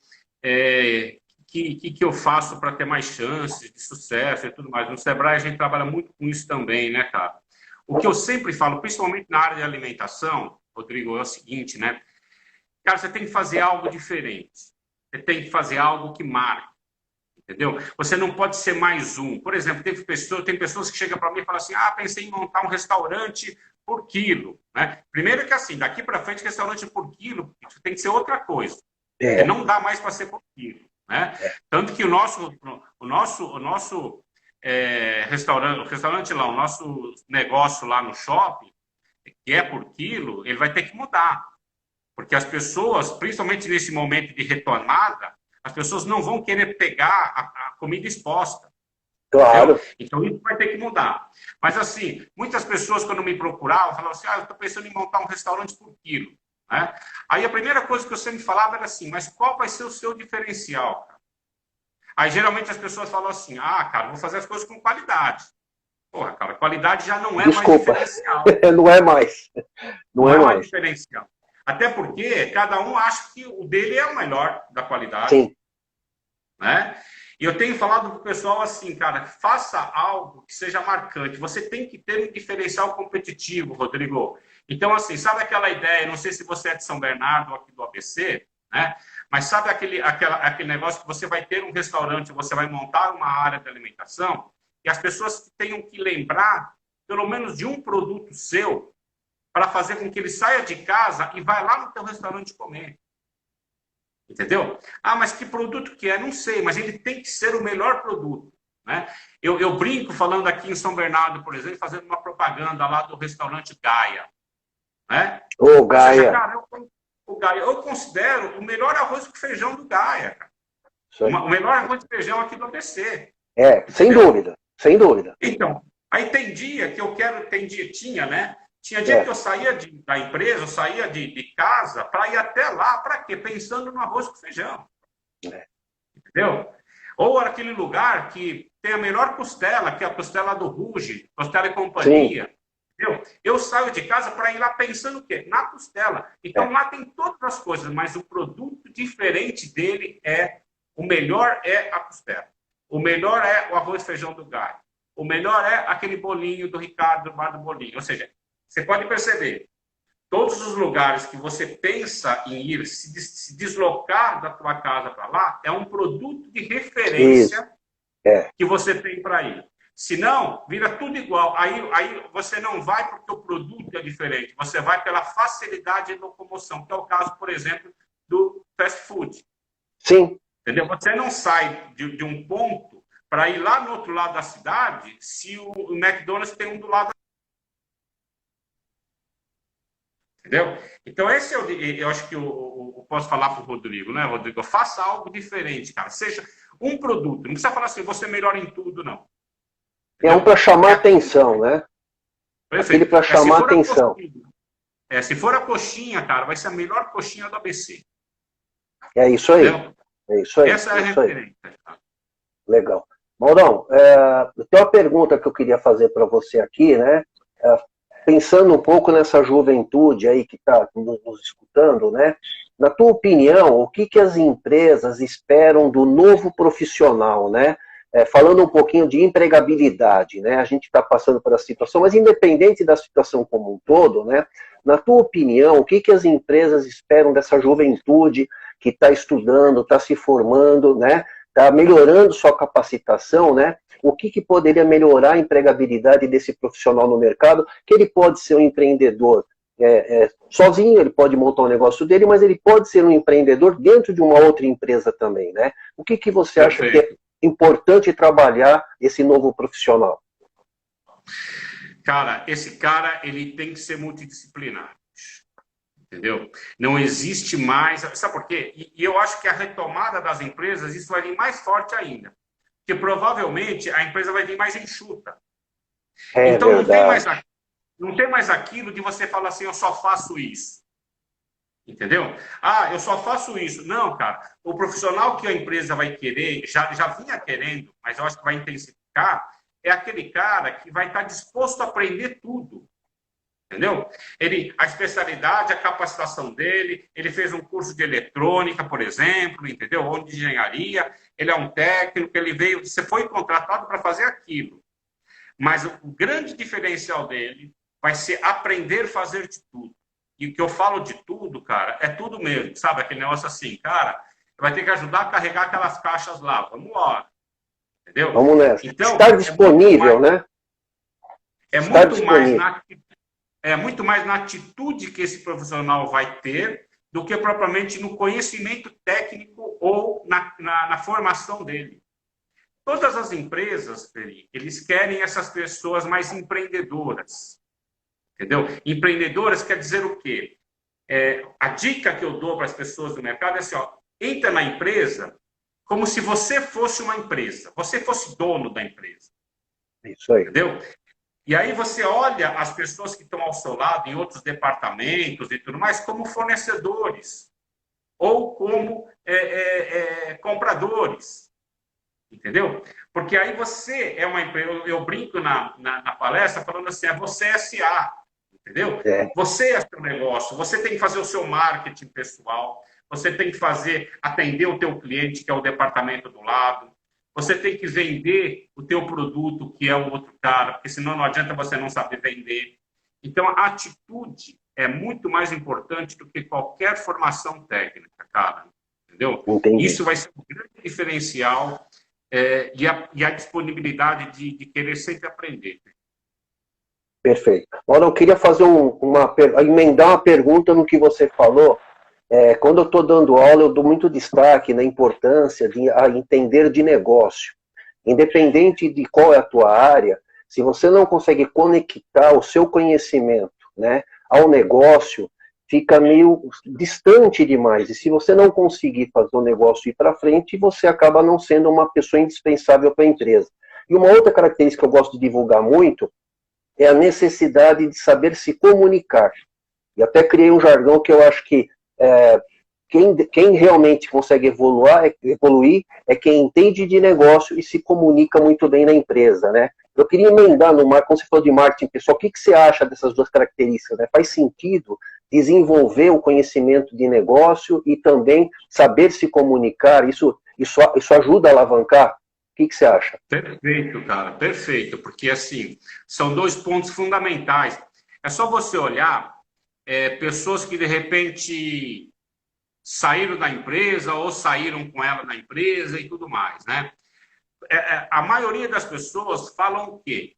Que eu faço para ter mais chances de sucesso e tudo mais? No Sebrae a gente trabalha muito com isso também, né, cara? O que eu sempre falo, principalmente na área de alimentação, Rodrigo, é o seguinte, né? Cara, você tem que fazer algo diferente. Você tem que fazer algo que marque. entendeu? Você não pode ser mais um. Por exemplo, tem pessoas que chegam para mim e falam assim, pensei em montar um restaurante por quilo, né? Primeiro que assim, daqui para frente, restaurante por quilo tem que ser outra coisa. Porque não dá mais para ser por quilo, né? Tanto que o nosso restaurante lá, o nosso negócio lá no shopping, que é por quilo, ele vai ter que mudar. Porque as pessoas, principalmente nesse momento de retomada, as pessoas não vão querer pegar a comida exposta. Claro. Entendeu? Então, isso vai ter que mudar. Mas, assim, muitas pessoas, quando me procuravam, falavam assim, eu estou pensando em montar um restaurante por quilo. Né? Aí, a primeira coisa que eu sempre falava era assim, mas qual vai ser o seu diferencial? Cara? Aí, geralmente, as pessoas falam assim, cara, vou fazer as coisas com qualidade. Porra, cara, qualidade já não é mais diferencial. Não é mais. Não é mais diferencial. Até porque cada um acha que o dele é o melhor da qualidade. Sim. Né? E eu tenho falado para o pessoal assim, cara, faça algo que seja marcante. Você tem que ter um diferencial competitivo, Rodrigo. Então, assim, sabe aquela ideia, não sei se você é de São Bernardo ou aqui do ABC, né? Mas sabe aquele negócio que você vai ter um restaurante, você vai montar uma área de alimentação e as pessoas tenham que lembrar, pelo menos, de um produto seu para fazer com que ele saia de casa e vá lá no teu restaurante comer. Entendeu? Mas que produto que é? Não sei, mas ele tem que ser o melhor produto. Né? Eu brinco falando aqui em São Bernardo, por exemplo, fazendo uma propaganda lá do restaurante Gaia. Né? Ô, Gaia. Ou seja, cara, o Gaia, eu considero o melhor arroz com feijão do Gaia. Cara. O melhor arroz com feijão aqui do ABC. Sem dúvida, sem dúvida. Então, aí tem dia que eu quero, tinha, né? Tinha dia que eu saía da empresa, eu saía de casa para ir até lá, para quê? Pensando no arroz com feijão. Entendeu? Ou aquele lugar que tem a melhor costela, que é a costela do Ruge, Costela e Companhia. Entendeu? Eu saio de casa para ir lá pensando o quê? Na costela. Então lá tem todas as coisas, mas o produto diferente dele o melhor é a costela. O melhor é o arroz e feijão do Gaia. O melhor é aquele bolinho do Ricardo, do Bar do Bolinho. Ou seja, você pode perceber, todos os lugares que você pensa em ir, se deslocar da tua casa para lá, é um produto de referência que você tem para ir. Se não, vira tudo igual. Aí você não vai porque o produto é diferente. Você vai pela facilidade de locomoção, que é o caso, por exemplo, do fast food. Sim. Entendeu? Você não sai de um ponto para ir lá no outro lado da cidade se o McDonald's tem um do lado. Entendeu? Então, esse eu acho que eu posso falar para o Rodrigo, né, Rodrigo? Faça algo diferente, cara. Seja um produto. Não precisa falar assim, você é melhor em tudo, não. Entendeu? É um para chamar atenção, né? Perfeito. Aquele para chamar atenção. Se for a coxinha, cara, vai ser a melhor coxinha do ABC. É isso aí. Entendeu? É isso aí. Essa é a referência. Legal. Maurão, tem uma pergunta que eu queria fazer para você aqui, né? Pensando um pouco nessa juventude aí que está nos escutando, né? Na tua opinião, o que as empresas esperam do novo profissional, né? Falando um pouquinho de empregabilidade, né? A gente está passando por essa situação, mas independente da situação como um todo, né? Na tua opinião, o que as empresas esperam dessa juventude que está estudando, está se formando, né? Está melhorando sua capacitação, né? O que poderia melhorar a empregabilidade desse profissional no mercado? Que ele pode ser um empreendedor sozinho, ele pode montar um negócio dele, mas ele pode ser um empreendedor dentro de uma outra empresa também, né? O que você acha que é importante trabalhar esse novo profissional? Cara, esse cara, ele tem que ser multidisciplinar. Entendeu? Não existe mais... Sabe por quê? E eu acho que a retomada das empresas, isso vai vir mais forte ainda. Porque provavelmente a empresa vai vir mais enxuta. Então não tem mais aquilo de você falar assim, eu só faço isso. Entendeu? Eu só faço isso. Não, cara. O profissional que a empresa vai querer, já vinha querendo, mas eu acho que vai intensificar, é aquele cara que vai estar disposto a aprender tudo. Entendeu? A especialidade, a capacitação dele, ele fez um curso de eletrônica, por exemplo, entendeu? Ou de engenharia, ele é um técnico, você foi contratado para fazer aquilo. Mas o grande diferencial dele vai ser aprender a fazer de tudo. E o que eu falo de tudo, cara, é tudo mesmo, sabe? Aquele negócio assim, cara, vai ter que ajudar a carregar aquelas caixas lá, vamos lá. entendeu? Vamos nessa. Então, Estar disponível, né? É muito mais na atitude que esse profissional vai ter do que propriamente no conhecimento técnico ou na formação dele. Todas as empresas, Felipe, eles querem essas pessoas mais empreendedoras, entendeu? Empreendedoras quer dizer o quê? A dica que eu dou para as pessoas do mercado é assim, ó, entra na empresa como se você fosse uma empresa, você fosse dono da empresa. Isso aí. Entendeu? E aí você olha as pessoas que estão ao seu lado em outros departamentos e tudo mais como fornecedores ou como compradores, entendeu? Porque aí você é uma empresa, eu brinco na palestra falando assim, você é SA, entendeu? Você é seu negócio, você tem que fazer o seu marketing pessoal, você tem que atender o teu cliente, que é o departamento do lado, você tem que vender o teu produto, que é o outro cara, porque senão não adianta você não saber vender. Então, a atitude é muito mais importante do que qualquer formação técnica, cara. Entendeu? Entendi. Isso vai ser um grande diferencial e a disponibilidade de querer sempre aprender. Perfeito. Agora, eu queria fazer emendar uma pergunta no que você falou. Quando eu estou dando aula, eu dou muito destaque na importância de entender de negócio. Independente de qual é a tua área, se você não consegue conectar o seu conhecimento, né, ao negócio, fica meio distante demais. E se você não conseguir fazer o negócio ir para frente, você acaba não sendo uma pessoa indispensável para a empresa. E uma outra característica que eu gosto de divulgar muito é a necessidade de saber se comunicar. E até criei um jargão que eu acho que quem realmente consegue evoluir é quem entende de negócio e se comunica muito bem na empresa, né? Eu queria emendar quando você falou de marketing pessoal, o que você acha dessas duas características, né? Faz sentido desenvolver o conhecimento de negócio e também saber se comunicar? Isso ajuda a alavancar? O que você acha? Perfeito, cara, perfeito, porque assim, são dois pontos fundamentais. É só você olhar pessoas que de repente saíram da empresa ou saíram com ela da empresa e tudo mais, né? A maioria das pessoas falam o quê?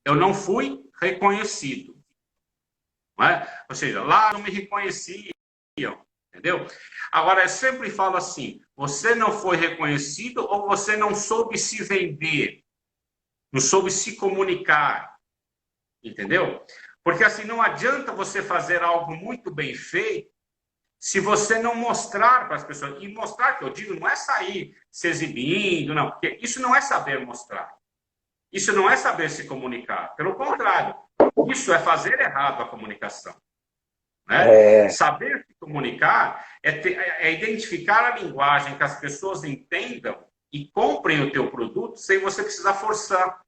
Eu não fui reconhecido, não é? Ou seja, lá não me reconheciam, entendeu? Agora, eu sempre falo assim, você não foi reconhecido ou você não soube se vender, não soube se comunicar, entendeu? Porque assim, não adianta você fazer algo muito bem feito se você não mostrar para as pessoas. E mostrar, que eu digo, não é sair se exibindo, não. Porque isso não é saber mostrar. Isso não é saber se comunicar. Pelo contrário, isso é fazer errado a comunicação. Né? Saber se comunicar é identificar a linguagem que as pessoas entendam e comprem o teu produto sem você precisar forçar.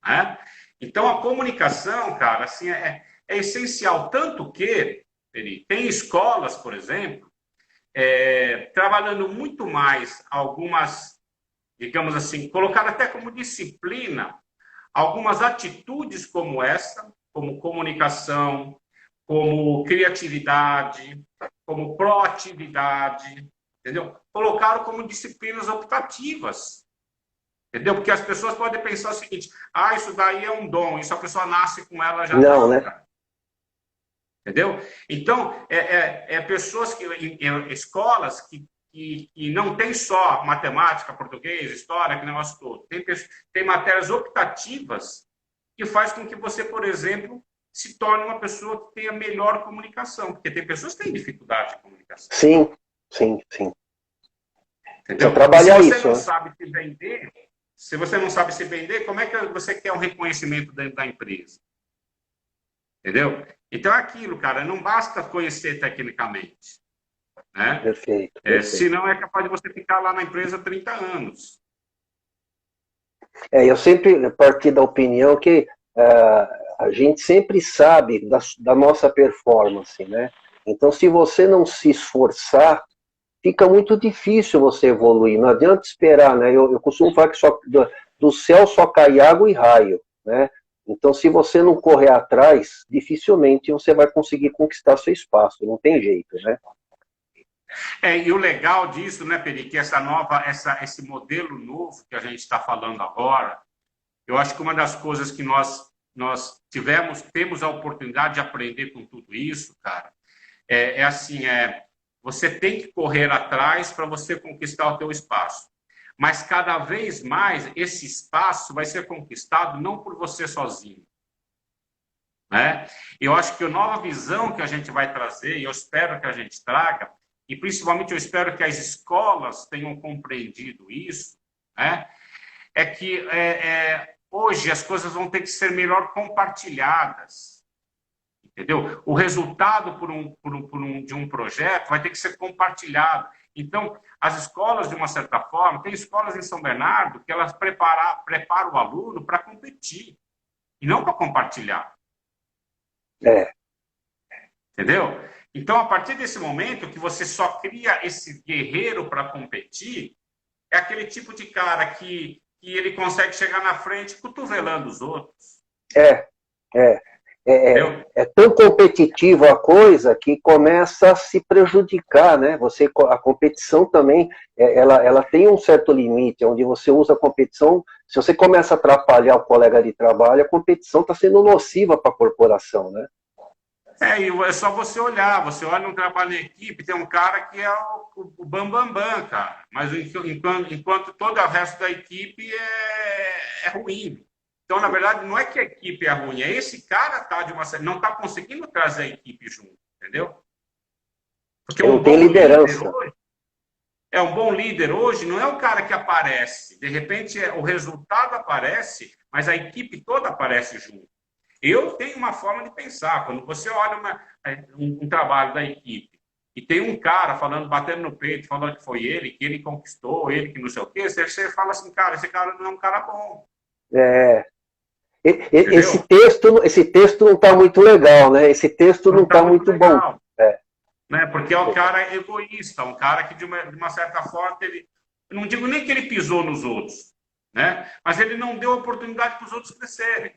Né? Então, a comunicação, cara, assim, é essencial. Tanto que tem escolas, por exemplo, trabalhando muito mais algumas, digamos assim, colocar até como disciplina, algumas atitudes como essa, como comunicação, como criatividade, como proatividade, entendeu? Colocaram como disciplinas optativas. Entendeu? Porque as pessoas podem pensar o seguinte, isso daí é um dom, isso a pessoa nasce com ela já. Não, né? Entendeu? Então, pessoas escolas que não tem só matemática, português, história, que negócio todo. Tem matérias optativas que faz com que você, por exemplo, se torne uma pessoa que tenha melhor comunicação. Porque tem pessoas que têm dificuldade de comunicação. Sim, sim, sim. Entendeu? Trabalhar se você isso, não né? sabe se vender, se você não sabe se vender, como é que você quer um reconhecimento dentro da empresa? Entendeu? Então, é aquilo, cara, não basta conhecer tecnicamente. Né? Perfeito. Senão é capaz de você ficar lá na empresa 30 anos. Eu sempre parti da opinião que a gente sempre sabe da nossa performance, né? Então, se você não se esforçar, fica muito difícil você evoluir. Não adianta esperar, né? Eu costumo falar que do céu só cai água e raio, né? Então, se você não correr atrás, dificilmente você vai conseguir conquistar seu espaço. Não tem jeito, né? E o legal disso, né, Peri, que esse modelo novo que a gente está falando agora, eu acho que uma das coisas que nós temos a oportunidade de aprender com tudo isso, cara, assim, você tem que correr atrás para você conquistar o teu espaço. Mas cada vez mais esse espaço vai ser conquistado não por você sozinho, né? Eu acho que a nova visão que a gente vai trazer, e eu espero que a gente traga, e principalmente eu espero que as escolas tenham compreendido isso, né? É que hoje as coisas vão ter que ser melhor compartilhadas, entendeu? O resultado de um projeto vai ter que ser compartilhado. Então, as escolas, de uma certa forma, tem escolas em São Bernardo que elas preparam o aluno para competir, e não para compartilhar. Entendeu? Então, a partir desse momento que você só cria esse guerreiro para competir, é aquele tipo de cara que ele consegue chegar na frente cotovelando os outros. É tão competitivo a coisa que começa a se prejudicar, né? A competição também, ela tem um certo limite, onde você usa a competição, se você começa a atrapalhar o colega de trabalho, a competição está sendo nociva para a corporação, né? E é só você olha um trabalho em equipe, tem um cara que é o bambambam, cara, mas enquanto todo o resto da equipe é ruim. Então, na verdade, não é que a equipe é ruim, é esse cara não está conseguindo trazer a equipe junto, entendeu? Porque não tem liderança. Um bom líder hoje não é o cara que aparece, de repente o resultado aparece, mas a equipe toda aparece junto. Eu tenho uma forma de pensar, quando você olha um trabalho da equipe e tem um cara batendo no peito, falando que foi ele, que ele conquistou, ele que não sei o quê, você fala assim, cara, esse cara não é um cara bom. Esse texto não está muito legal, né? Esse texto não está muito bom. Né? Porque é um cara egoísta, um cara que, de uma certa forma, não digo nem que ele pisou nos outros, né? Mas ele não deu oportunidade para os outros crescerem.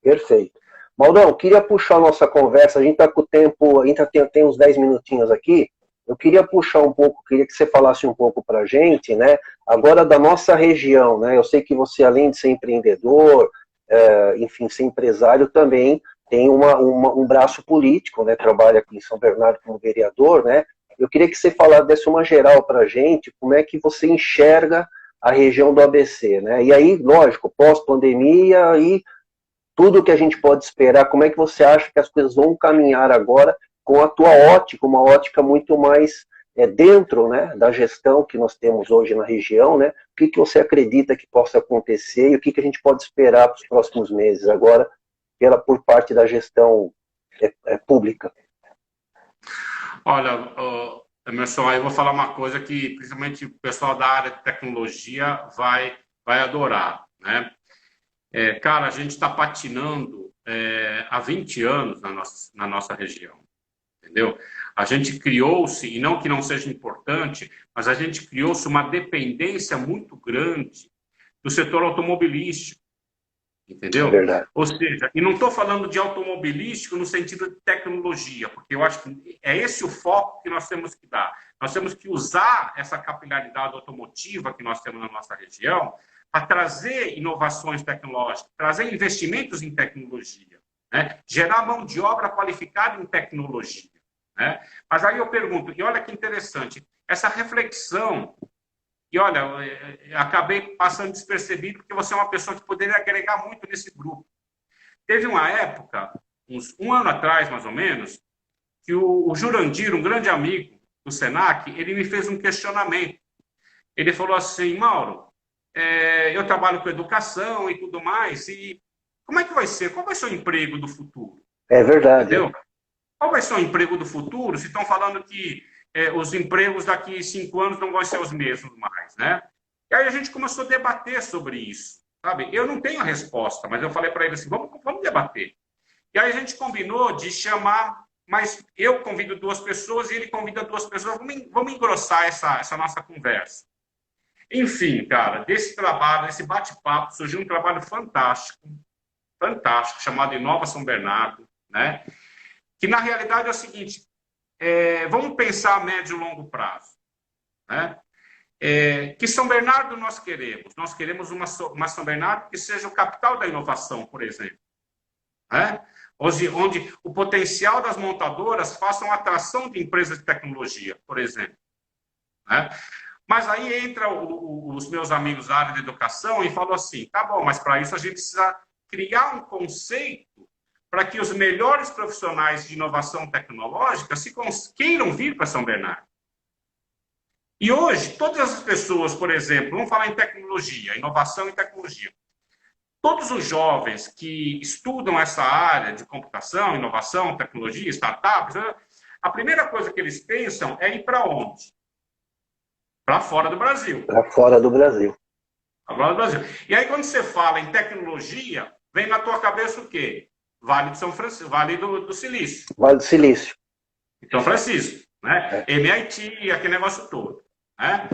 Perfeito. Maldão, queria puxar a nossa conversa, a gente está com o tempo, ainda tem uns 10 minutinhos aqui, eu queria puxar um pouco, queria que você falasse um pouco para a gente, né, agora da nossa região, né, eu sei que você, além de ser empreendedor, enfim, ser empresário, também tem um braço político, né, trabalha aqui em São Bernardo como vereador, né, eu queria que você desse uma geral para a gente, como é que você enxerga a região do ABC, né, e aí, lógico, pós-pandemia e tudo que a gente pode esperar, como é que você acha que as coisas vão caminhar agora com a tua ótica, uma ótica muito mais dentro, né, da gestão que nós temos hoje na região, né? O que você acredita que possa acontecer e o que a gente pode esperar para os próximos meses agora, por parte da gestão pública? Olha, Emerson, aí eu vou falar uma coisa que principalmente o pessoal da área de tecnologia vai adorar, né? Cara, a gente está patinando há 20 anos na nossa região, entendeu? A gente criou-se, e não que não seja importante, mas a gente criou-se uma dependência muito grande do setor automobilístico, entendeu? É verdade. Ou seja, e não estou falando de automobilístico no sentido de tecnologia, porque eu acho que é esse o foco que nós temos que dar. Nós temos que usar essa capilaridade automotiva que nós temos na nossa região para trazer inovações tecnológicas, trazer investimentos em tecnologia, né? Gerar mão de obra qualificada em tecnologia, né? Mas aí eu pergunto, e olha que interessante, essa reflexão, e olha, eu acabei passando despercebido porque você é uma pessoa que poderia agregar muito nesse grupo. Teve uma época, um ano atrás mais ou menos, que o Jurandir, um grande amigo do Senac, ele me fez um questionamento. Ele falou assim, Mauro, eu trabalho com educação e tudo mais, e como é que vai ser? Qual vai ser o emprego do futuro? É verdade. Entendeu? Qual vai ser o emprego do futuro se estão falando que os empregos daqui a 5 anos não vão ser os mesmos mais, né? E aí a gente começou a debater sobre isso, sabe? Eu não tenho a resposta, mas eu falei para ele assim, vamos debater. E aí a gente combinou de chamar, mas eu convido 2 pessoas e ele convida 2 pessoas, vamos engrossar essa nossa conversa. Enfim, cara, desse trabalho, desse bate-papo, surgiu um trabalho fantástico, chamado Inova São Bernardo, né? Que na realidade é o seguinte, vamos pensar a médio e longo prazo, né? Que São Bernardo nós queremos? Nós queremos uma São Bernardo que seja o capital da inovação, por exemplo, né? Onde o potencial das montadoras faça uma atração de empresas de tecnologia, por exemplo, né? Mas aí entra os meus amigos da área de educação e falam assim, tá bom, mas para isso a gente precisa criar um conceito para que os melhores profissionais de inovação tecnológica queiram vir para São Bernardo. E hoje, todas as pessoas, por exemplo, vamos falar em tecnologia, inovação e tecnologia. Todos os jovens que estudam essa área de computação, inovação, tecnologia, startups, a primeira coisa que eles pensam é ir para onde? Para fora do Brasil. Para fora do Brasil. Para fora do Brasil. E aí, quando você fala em tecnologia, vem na tua cabeça o quê? Vale de São Francisco, Vale do Silício. Vale do Silício. São Francisco, né? MIT, aquele negócio todo, né?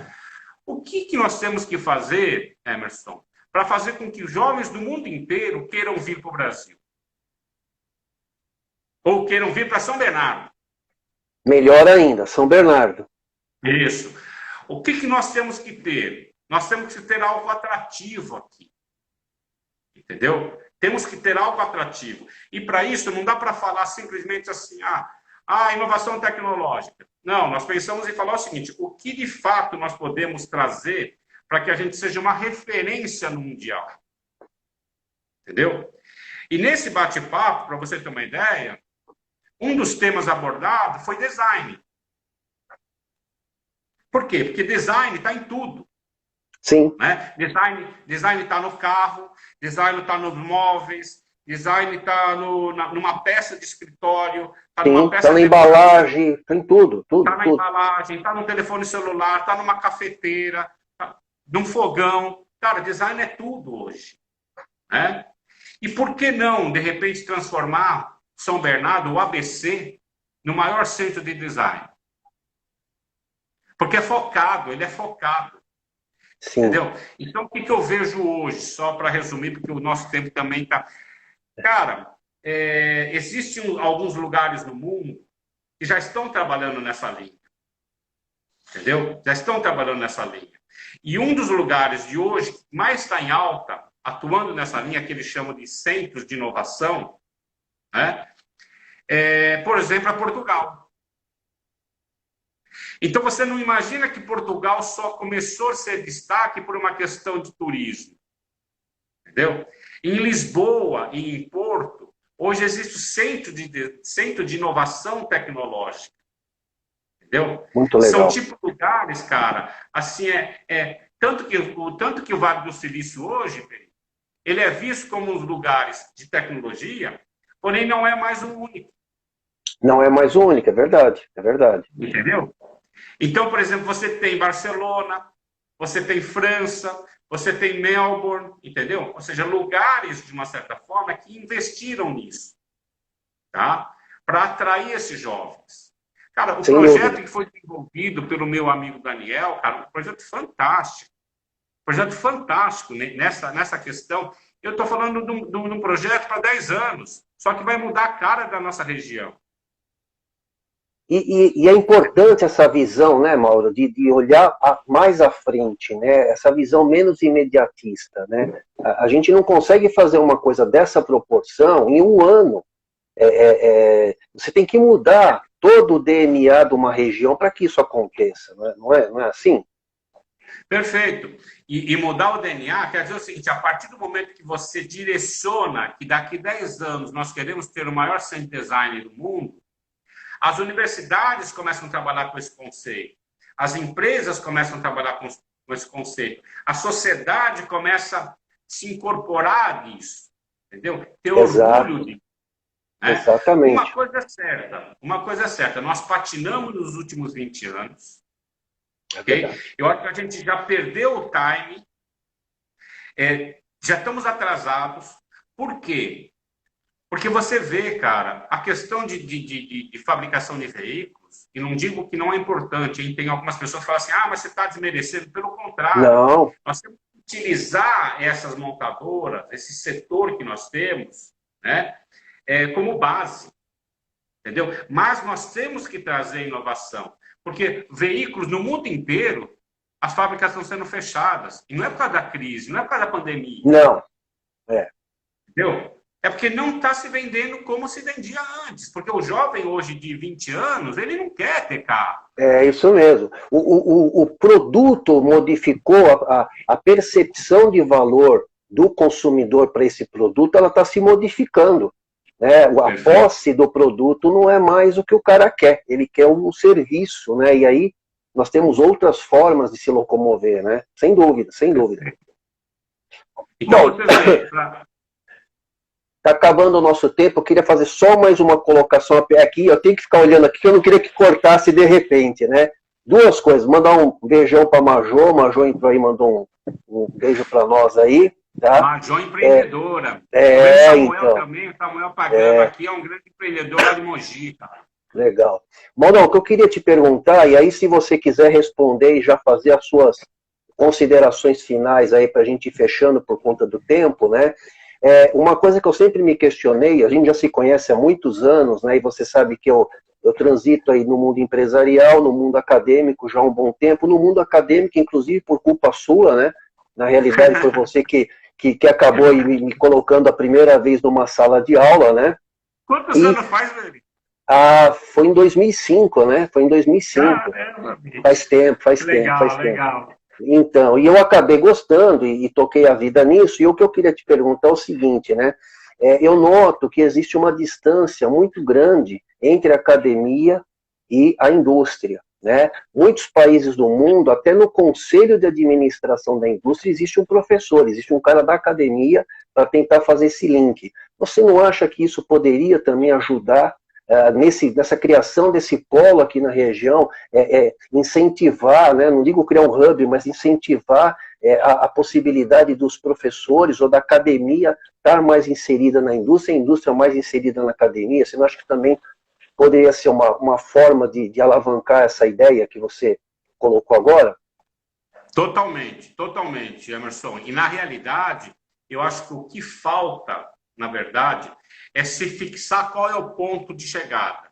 O que nós temos que fazer, Emerson, para fazer com que os jovens do mundo inteiro queiram vir para o Brasil? Ou queiram vir para São Bernardo? Melhor ainda, São Bernardo. Isso. O que nós temos que ter? Nós temos que ter algo atrativo aqui. Entendeu? Temos que ter algo atrativo. E para isso não dá para falar simplesmente assim, inovação tecnológica. Não, nós pensamos em falar o seguinte, o que de fato nós podemos trazer para que a gente seja uma referência no mundial. Entendeu? E nesse bate-papo, para você ter uma ideia, um dos temas abordados foi design. Por quê? Porque design está em tudo. Sim. Né? Design está no carro, design está nos móveis, design está numa peça de escritório, está numa peça tá na embalagem, está em tudo. Está na embalagem, está no telefone celular, está numa cafeteira, tá num fogão. Cara, design é tudo hoje. Né? E por que não, de repente, transformar São Bernardo, o ABC, no maior centro de design? Porque ele é focado. Sim. Entendeu? Então, o que eu vejo hoje, só para resumir, porque o nosso tempo também está... Cara, existem alguns lugares no mundo que já estão trabalhando nessa linha. Entendeu? Já estão trabalhando nessa linha. E um dos lugares de hoje que mais está em alta, atuando nessa linha, que eles chamam de centros de inovação, né? Por exemplo, é Portugal. Então, você não imagina que Portugal só começou a ser destaque por uma questão de turismo. Entendeu? Em Lisboa e em Porto, hoje existe o centro de inovação tecnológica. Entendeu? Muito legal. São tipo lugares, cara, assim, tanto que o Vale do Silício hoje, ele é visto como um lugares de tecnologia, porém não é mais o único. Não é mais o único, é verdade. Entendeu? Então, por exemplo, você tem Barcelona, você tem França, você tem Melbourne, entendeu? Ou seja, lugares, de uma certa forma, que investiram nisso, tá? Para atrair esses jovens. Cara, o projeto que foi desenvolvido pelo meu amigo Daniel, cara, um projeto fantástico. Projeto fantástico, né? nessa questão. Eu estou falando de um projeto para 10 anos, só que vai mudar a cara da nossa região. E é importante essa visão, né, Mauro, de olhar mais à frente, né, essa visão menos imediatista, né? A gente não consegue fazer uma coisa dessa proporção em um ano. Você tem que mudar todo o DNA de uma região para que isso aconteça, não é assim? Perfeito. E mudar o DNA quer dizer o seguinte, a partir do momento que você direciona que daqui 10 anos nós queremos ter o maior centro de design do mundo, as universidades começam a trabalhar com esse conceito, as empresas começam a trabalhar com esse conceito, a sociedade começa a se incorporar nisso, entendeu? Ter orgulho disso. Né? Exatamente. Uma coisa é certa, nós patinamos nos últimos 20 anos, ok? Eu acho que a gente já perdeu o time, já estamos atrasados. Por quê? Porque você vê, cara, a questão de fabricação de veículos, e não digo que não é importante, hein? Tem algumas pessoas que falam assim, mas você está desmerecendo. Pelo contrário, não. Nós temos que utilizar essas montadoras, esse setor que nós temos, né, como base. entendeu? Mas nós temos que trazer inovação, porque veículos no mundo inteiro, as fábricas estão sendo fechadas, e não é por causa da crise, não é por causa da pandemia. Não, é. Entendeu? É porque não está se vendendo como se vendia antes. Porque o jovem hoje de 20 anos, ele não quer ter carro. É isso mesmo. O produto modificou a percepção de valor do consumidor para esse produto, ela está se modificando. Né? A posse do produto não é mais o que o cara quer, ele quer um serviço, né? E aí nós temos outras formas de se locomover, né? Sem dúvida, sem dúvida. Então, você vê, está acabando o nosso tempo, eu queria fazer só mais uma colocação aqui, eu tenho que ficar olhando aqui, que eu não queria que cortasse de repente, né? Duas coisas, mandar um beijão para a Majô entrou aí, mandou um beijo para nós aí. Tá? Majô empreendedora. O Samuel também, o Samuel Pagano aqui é um grande empreendedor lá de Mogi, cara. Legal. Maurão, o que eu queria te perguntar, e aí se você quiser responder e já fazer as suas considerações finais aí para a gente ir fechando por conta do tempo, né? Uma coisa que eu sempre me questionei, a gente já se conhece há muitos anos, né, e você sabe que eu transito aí no mundo empresarial, no mundo acadêmico já há um bom tempo, no mundo acadêmico, inclusive por culpa sua, né, na realidade foi você que acabou me colocando a primeira vez numa sala de aula, né. Quantos anos faz, velho? Foi em 2005, né, foi em 2005. Caramba, faz tempo. Legal. Então, e eu acabei gostando e toquei a vida nisso, e o que eu queria te perguntar é o seguinte, né? Eu noto que existe uma distância muito grande entre a academia e a indústria, né? Muitos países do mundo, até no conselho de administração da indústria, existe um professor, existe um cara da academia para tentar fazer esse link. Você não acha que isso poderia também ajudar nessa criação desse polo aqui na região, incentivar, né, não digo criar um hub, mas incentivar a possibilidade dos professores ou da academia estar mais inserida na indústria, a indústria mais inserida na academia? Você não acha que também poderia ser uma forma de alavancar essa ideia que você colocou agora? Totalmente, Emerson. E na realidade, eu acho que o que falta, na verdade, é se fixar qual é o ponto de chegada,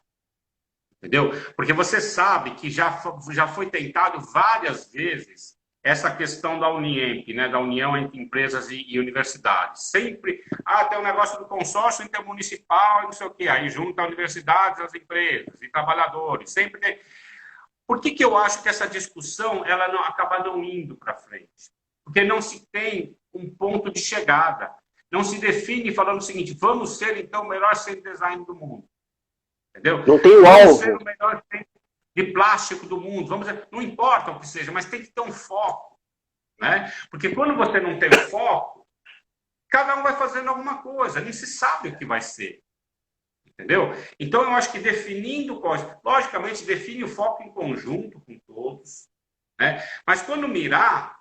entendeu? Porque você sabe que já foi tentado várias vezes essa questão da Uniemp, né, da união entre empresas e universidades. Sempre, tem um negócio do consórcio intermunicipal e não sei o quê, aí junta universidades, as empresas e trabalhadores, sempre tem... Por que eu acho que essa discussão ela acaba não indo para frente? Porque não se tem um ponto de chegada. Não se define falando o seguinte, vamos ser, então, o melhor centro de design do mundo. Entendeu? Não tem o alvo. Vamos ser o melhor centro de plástico do mundo. Não importa o que seja, mas tem que ter um foco. Né? Porque quando você não tem foco, cada um vai fazendo alguma coisa. Nem se sabe o que vai ser. Entendeu? Então, eu acho que definindo, logicamente, define o foco em conjunto com todos. Né? Mas quando mira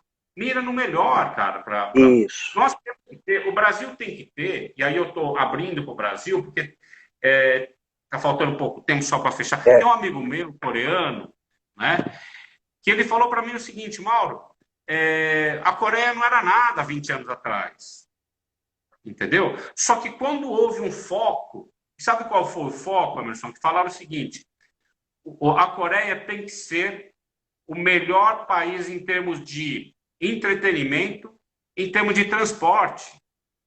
no melhor, cara. Isso. Nós temos que ter, o Brasil tem que ter, e aí eu estou abrindo para o Brasil, porque está faltando pouco tempo só para fechar. Tem um amigo meu, coreano, né, que ele falou para mim o seguinte, Mauro, a Coreia não era nada 20 anos atrás. Entendeu? Só que quando houve um foco, sabe qual foi o foco, Emerson? Que falaram o seguinte, a Coreia tem que ser o melhor país em termos de entretenimento, em termos de transporte.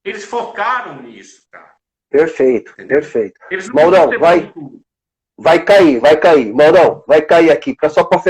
Eles focaram nisso, cara. Perfeito, entendeu? Perfeito. Eles não Maurão, vai cair. Maurão, vai cair aqui, só para